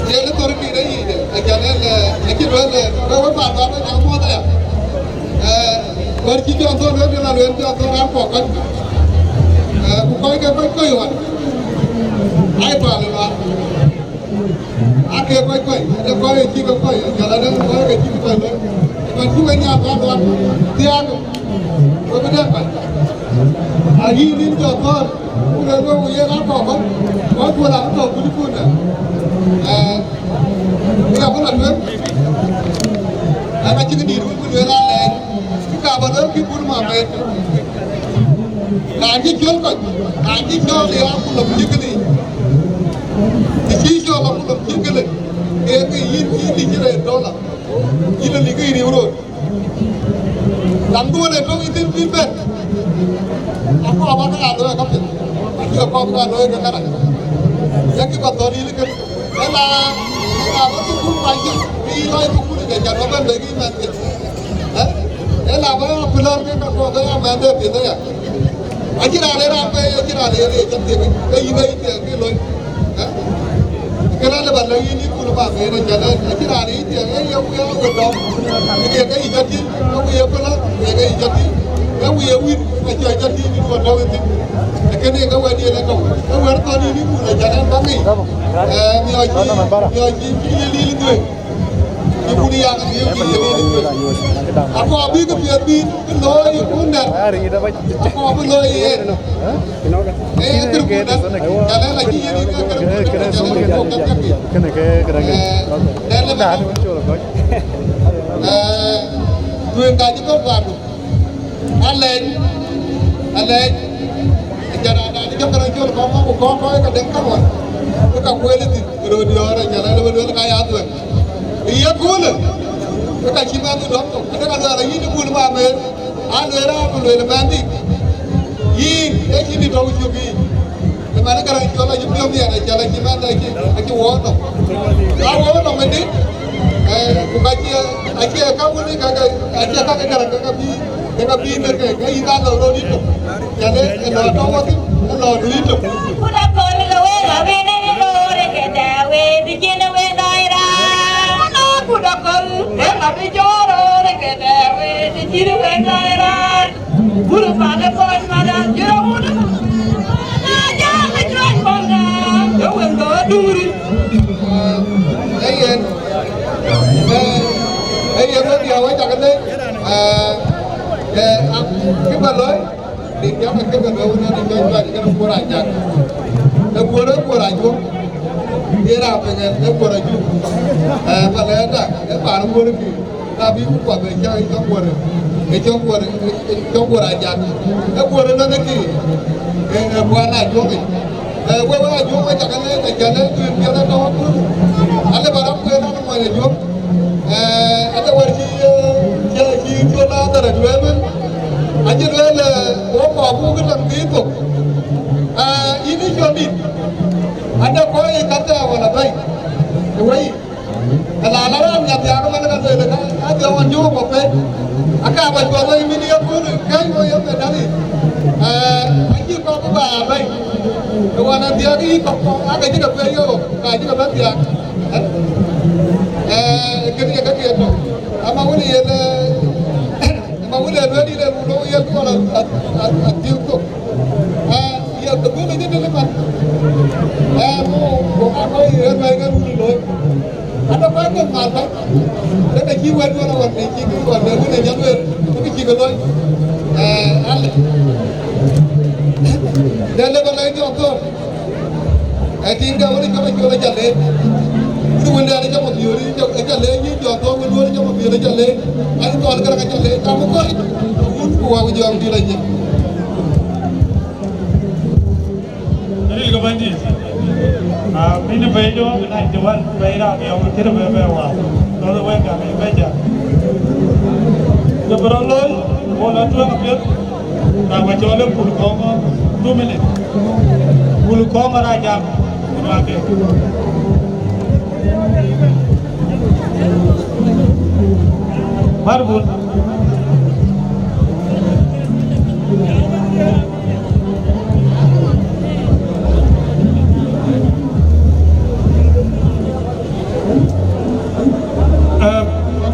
Jadi motor ke ni? Jangan le, lagi jual le. Kau apa tak nak motor ya? Berci jual motor le, lalu jual motor apa kan? Bukan ke apa yang? Apa lelah? Akhir koi, ada koi cikgu koi, jalan koi cikgu koi le. Macam ni apa tuan? Tiada, apa apa? Hari ni jodoh, udah tu ia apa kan? Kau tu lah tu bulu pun. Kita pun ada. Macam ni dulu pun dia lah. Kita baru kita pun mampir. Nanti jual koi, nanti jual dia aku lebih kini. Jadi kalau aku nak tinggal, ini jerai dollar, ini lagi ini euro. Lantuan itu itu pinter. Aku apa nak ada apa kapten? Aku apa nak ada kerana? Yang kita tahu ini kan, apa tu pun banyak. Ini itu pun kerja orang lagi nanti. Apa pelan ke kau kaya mana pinter ya? Ajar ada apa? Ajar ada jadi ini itu loy. Kerana benda ini pun apa? Mereka jalan, kita hari ini yang gedong, mereka ijati, yang pula, mereka ijati, yang win, macam ijati ini dua tahun itu. Kerana kau ada yang kau ada tahun ini pun jalan bagi. Miaji, pilih tu. Ibu dia aku habis ke biar loy pun dah. Aku habis loy. Terkuda. Jalan lagi ini Tuan kaji kau baru. Allen, jangan ada ni jangan jual kau kadang kawan. Kau kuat itu, kalau dia orang jalan lebih kaya tu. Iya cool. Kita cuma tu dok. Kita kalau ini pun mampir. Alera pun le mandi. Ini ini tahu juga. Mana kalau jual aja belum dia jalan cuma lagi. Aku wano. Kau wano mandi. Bukan aja kamu ni kakak aja kakak kakak bi mereka. Kau ikan lalu itu. Jadi kalau tahu tu lalu itu. Udah kau lalu apa ni lalu kita di sini daerah. Udah kau tapi joror kita di sini daerah. Bulu pada pun pada joror. Aja menjual bangga. Jangan kau duri. Ayen tu dia awak cakap ni. Kita loy. Dia macam kita loy nanti jual kita kurang aja. Kita kurang juga. Dia apa kan? Dia kurang juga. Kalau ada, baru kurang ni. Tapi bukan berjaya itu kurang. Itu kurang aja. Itu kurang nanti. Bukan aja ni. Wewe aja macam mana? Jalan tu jalan tahu tu. Ada barang kurang nama mana juga. Ada warji jual ada jual. Aja jual. Apa bukan nanti itu. Ini jual ni. Ada kau yang kata awal baik, kau kalau orang yang tiada mana kata itu, ada orang jual apa? Akak apa jual ini dia pun kau yang berdari. Aji kau apa baik? Kau nanti lagi kau agak juga pergi, kau juga berarti. Kerja itu. là còn chỉ cứ còn cái này nhắn về cái chỉ cần thôi ăn dan le balai ni okor tinggal ni kami jual jalan itu benda ni cuma biori jalan ni jual tu benda ni cuma biori jalan ani tu orang kerana jalan kamu kau itu buat jual di lagi jadi ke bandi ini bejo nak jual bayar yang kita bayar kalau bayar kami bayar kebetulan bola tu ambil tak jual pun kau 2 minit bulu kong raja pakai marbul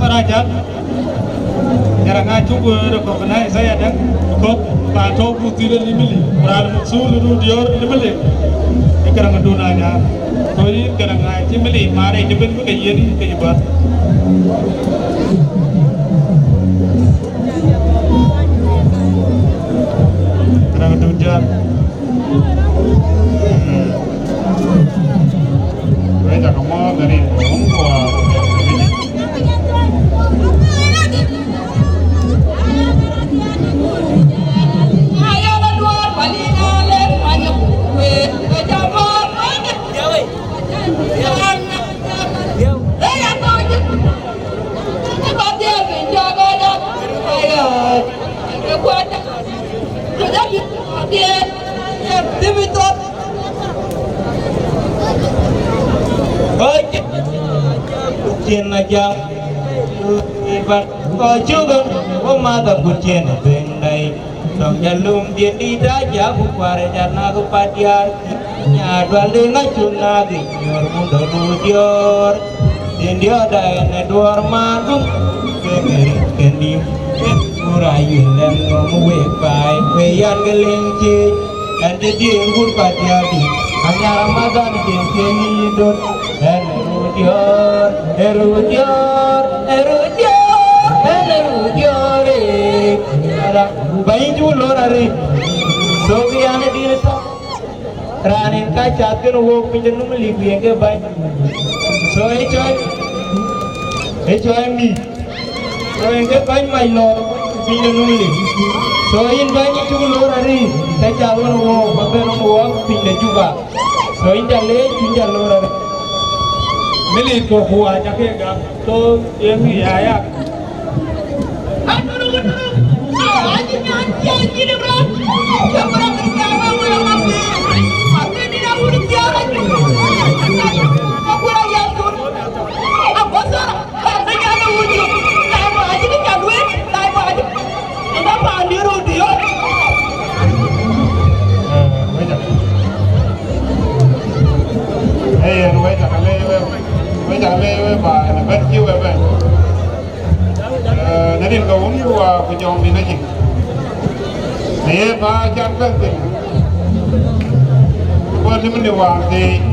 raja jarang cukup rekomendasi saya dan kok tahu putih dan limeli beral musul itu dior limeli kerana dunanya koi kerana limeli mari jepun ke yeri ke jebat kerana dunia mereka kamu dari orang Kucing aja, ibat kau juga, kau mata kucing bendai. Dong jalum dia tidak jago pare jana kepadian. Nyadwal dengan cunagi, nyor muda rudior. Dia ada ene dua mandung, kemeri kendi, murayu lem ngomuwe pai, weyan gelengci, dan dia ngur padiadi. Hanya Ramadan kini dot, ene rudior, rudior, rudior, ada bayi julor hari, sobi ane dia tu. Ranin kaca tu nuwo pinjam numeli biang bayi. So ecoy mi. So engke bayi mai lor pinjam numeli. So in bayi julor hari, kaca tu nuwo babe nuwo pinjam juga. So in pinjam lor hari. Meli ko huwa jake gam to yang ya. Nanti kau umur kujong di nasi. Saya baca kan tu. Kau ni mana wang di?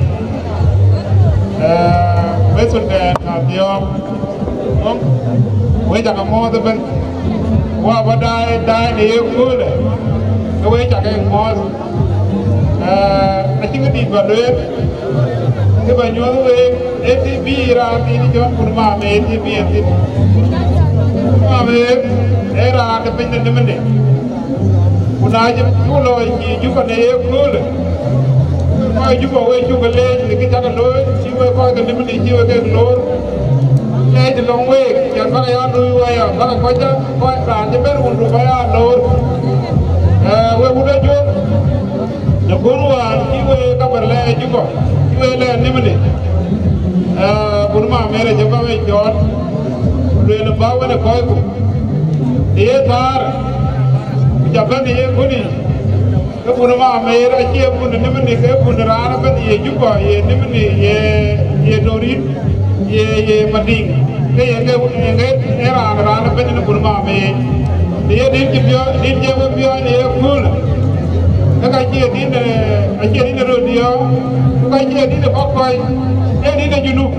Besok dah nantiom. Kau jangan mau tu ben. Wah badai ni kul. Kau jangan mau. Nanti kau di balut. Kau banyak tu ATB rati ni jangan kurma me ATB ATB. Era ada pindah mana? Punah je pulau ini juga ni pulau. Kau juga juga leh, kita kan lor, siapa kau kan mana siapa kan lor. Leh je long way, yang mana yang lor way, mana kau je kau kan je berundur bayar lor. We budak jo, jagoan, siapa kabar leh juga, siapa leh ni mana? Punah mereka jawab we jod. Leh lembau mana kau itu? Dia tar, jaban dia kuni. Kepunama mereka siapa pun ni mana? Kepunara apa dia juga, ni mana? Ye dorin, ye mading. Ke era apa ni punama mereka. Dia jawab ni full. Kakak dia rodia, kakak dia pakai, dia junub.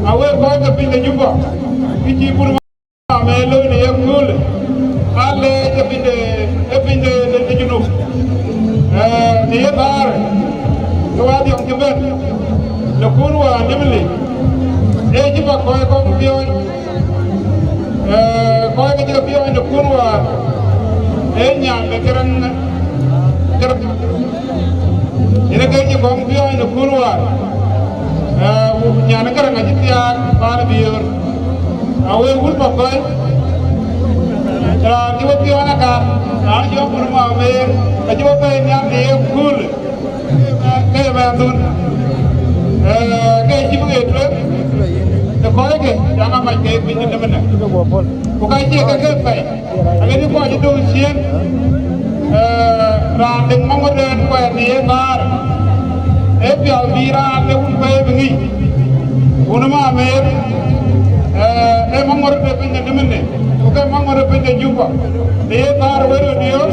Awak kau kepindah juga. Iji melu ni yang gul ale ebinde de junub ni bar tuwa di ong ben le kurwa nimli e jiba ko bion ko ke jiba bion le kurwa e nyam le kerang ina ke jiba ko bion le kurwa nyana kerang ajitia bar bior awe wul pa ko jiba bion ka na jo kurma me jiba ko nyam ni kul ke ba dun ke jiba ke the colleague, Yama might give me the minute. Because you can get by. I mean, you want to do shit. Random modern where the bar. If you are Vira, they won't pay me. Unama made a mamma in the minute. Okay, mamma in the Juba. They are very dear.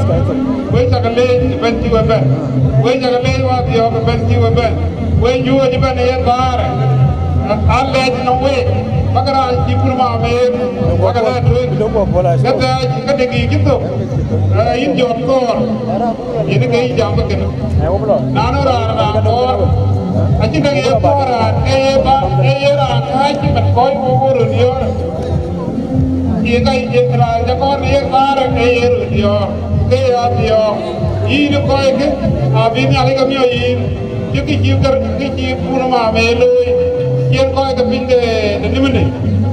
Wait a late, event you a bed. Wait a late, what the other event you a bed. When you are the bar. Alle no way bagara ci purma me bagara kata kata gi gitu in jot ko ini kay jam ken nanu ra ko aci da ye ko ra e ra ka ci met koy ko ro dio ye kay ye ra ja ko ye ra ke ye ro dio ke ya dio ini koy ke abini ale ka mi yi ci gar ci purma me loy Yang kau ke pindah di mana?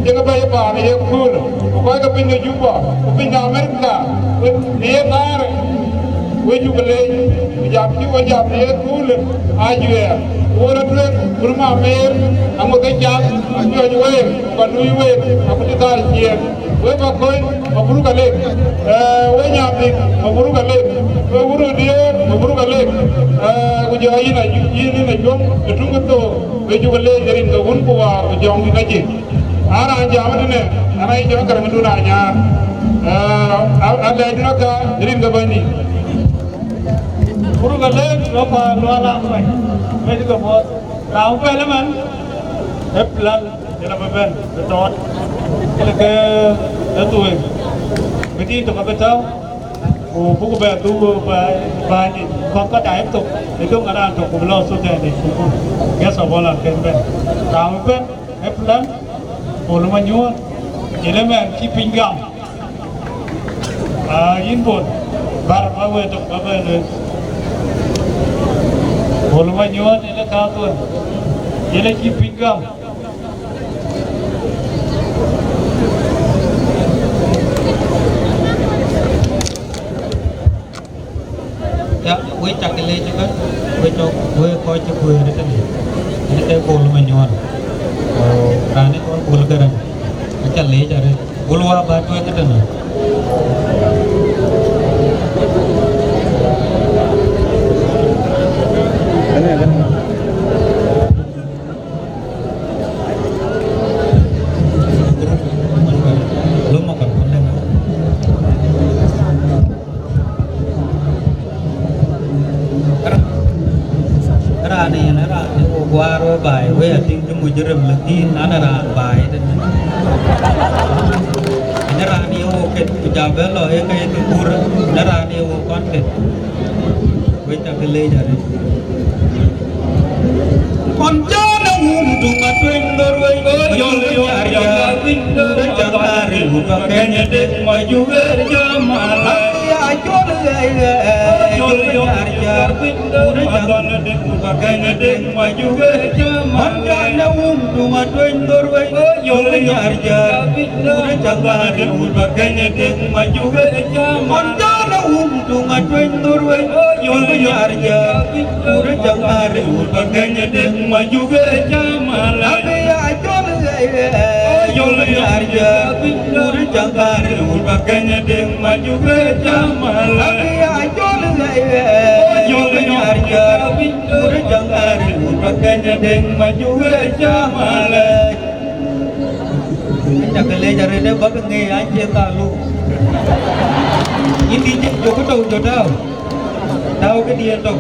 Yang apa ya pak? Yang cool. Kau ke pindah Juba, pindah Amerika. Dia tar, kau juga leh. Wajib dia cool. Aju ya. Orang tu rumah Amer, amu kejap, aju aju panui aku tidak siap. Kau koi, aburu kalik. Kau nyambi, aburu kalik. Aburu dia, aburu kalik. Kau jahit lagi, ini najom, tunggu tu. Kau juga leh jadi tahun kuah, jauh di kaji. Anak jam ni, anak ini jangan kerana dunanya. Ada itu nak jadi kebani. Aburu kalik, apa luar apa? Mereka juga buat tahu apa man, plan jalan apa betul. Kalau ke itu, betul itu apa tahu? Buku betul banyak. Kau dah itu, itu ada untuk belum sudah ni. Biasa bola kemben. Tahu apa? Plan, bola Mioor, elemen kipinggam. Input, bar apa itu apa itu? Bul Khoryot ini kata, ini kipinggam. Ya, gue cakile juga, gue kau cukup ini kan, ini kayak Bul Khoryot. Rani kau Bul Garang, cakile cari, Bul Khoryot itu kan. Guaro bài với tiếng trong mùi dơm lagi nana ra bài đó nara ni o ket jabe lo e kay tu pur nara ni o content với ta cái lê jare con jana tu matwen dorway yol yar ya windu jangari ka kenya de maju jamala ya jol yol yar ya windu jangari ka kenya de maju jamala jana tu matwen dorway yol yar ya windu jangari ka kenya de maju jamala tu matwen dorway yol yar ya windu jangari ka kenya de maju jamala ya jol yol yar ya windu jangari ka kenya de maju jamala ya jol yar ya windu jangari ka kenya de maju jamala cakale jare de bag nge anje talu ini jo ko to tahu ke dia to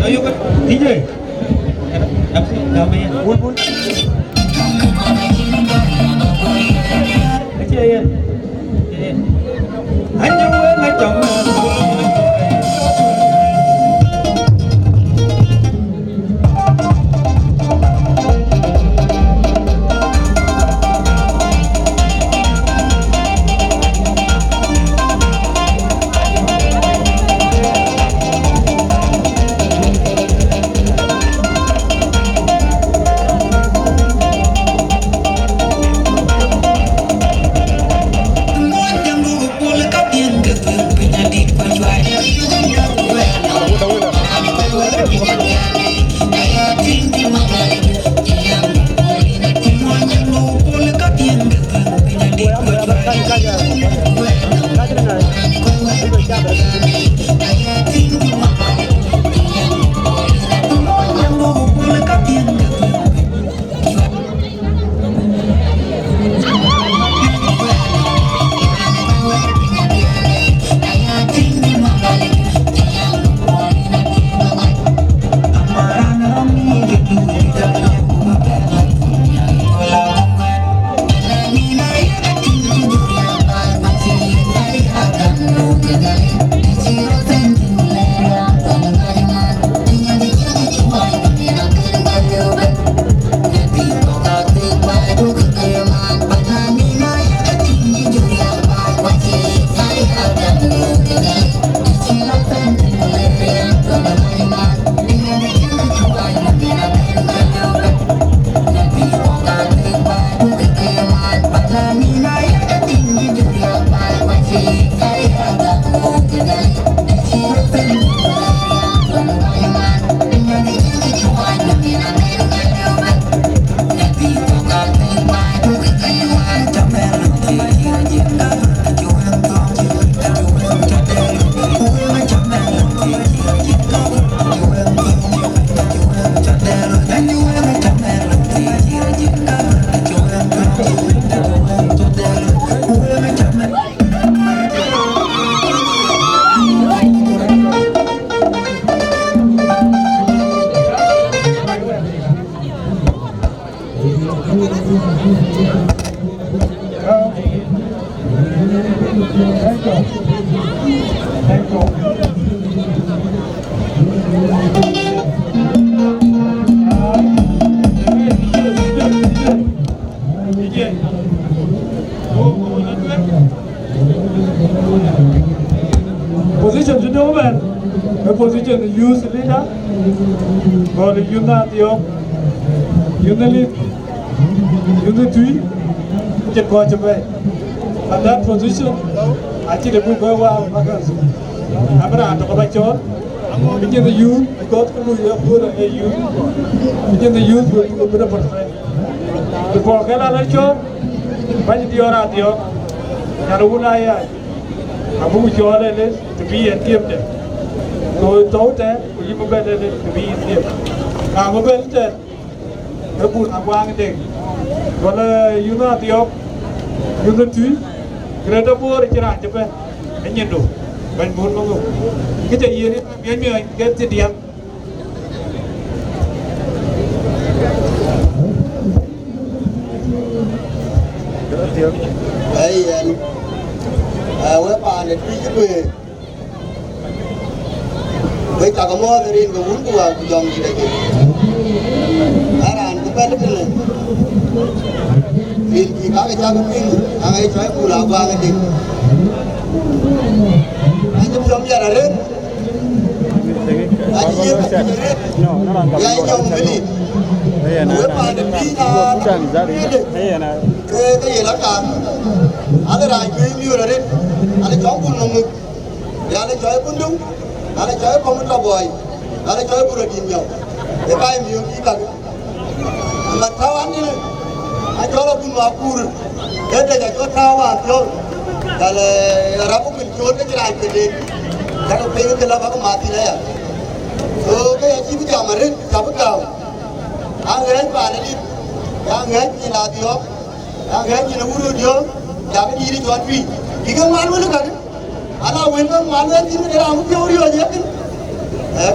ayo kan DJ Bul. Anh nhung quên anh chồng Position to do man. The position use leader. Or the unit unity. Just go away. And that position, actually the book go out. I'm going to talk about John. Begin the youth, because we have put a youth. Begin the youth will be a portrait. Before Kala Lacho, when you are at your Yarunaya, Abu Jordan to be and give them. So told that we will better to be in them. I'm a better. The put a one thing. Well, you know the op, you know two, greater more in Japan, and you know. When Bull get a year, get the deal. We're on the tree. We talk more than in the wood to our young lady. And the better. We got a young thing, and I try to pull out one thing. Trong nhà là đến, anh em phải đến, anh chồng mới đi, bữa mà đến đi là cái gì lắm cả, anh là chơi nhiều rồi đến, anh cháu cũng nông ngực, anh chơi cũng đúng, anh chơi không có bồi, anh chơi cũng được nhiều, cái bài nhiều gì cả, mà thao anh đi, anh cháu là cũng vào cùi, cái này là cho thao à cho, là rabu mình chốt cái này phải đi. Kalau pengen kelapa aku mati lah ya. So kayak cipu jamarin, cabut kau. Angin panen ni, angin ni lagi op, angin ni nuru dia, jadi diri tuan pi. Jika malu lu kan, anak wenang malu ni dia ramu jauh dia aja kan.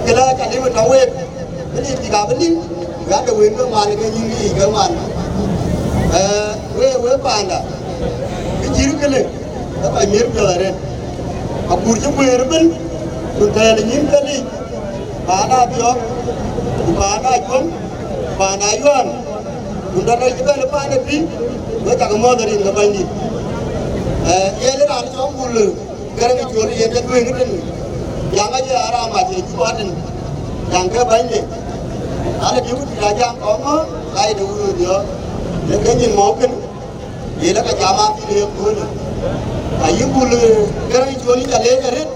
Kalau cakap macam web, ini tiga beli, gada wen ga man ga yingi ga man we panda jir kele da ba mir da ren a kurju werben kun ta le yin kali bana bio bana kom bana yuan kun da ga ba le bana pi we ta ga mo da rin ga bandi ele ran chom bul garang chori ye da we ngitin yang aja ara ma je juatin yang ke bandi ala di uti raja kongo ai du dia le ke nyin mo ken ye la ka jama ti le ko ni ayi bul garang chori ta le ret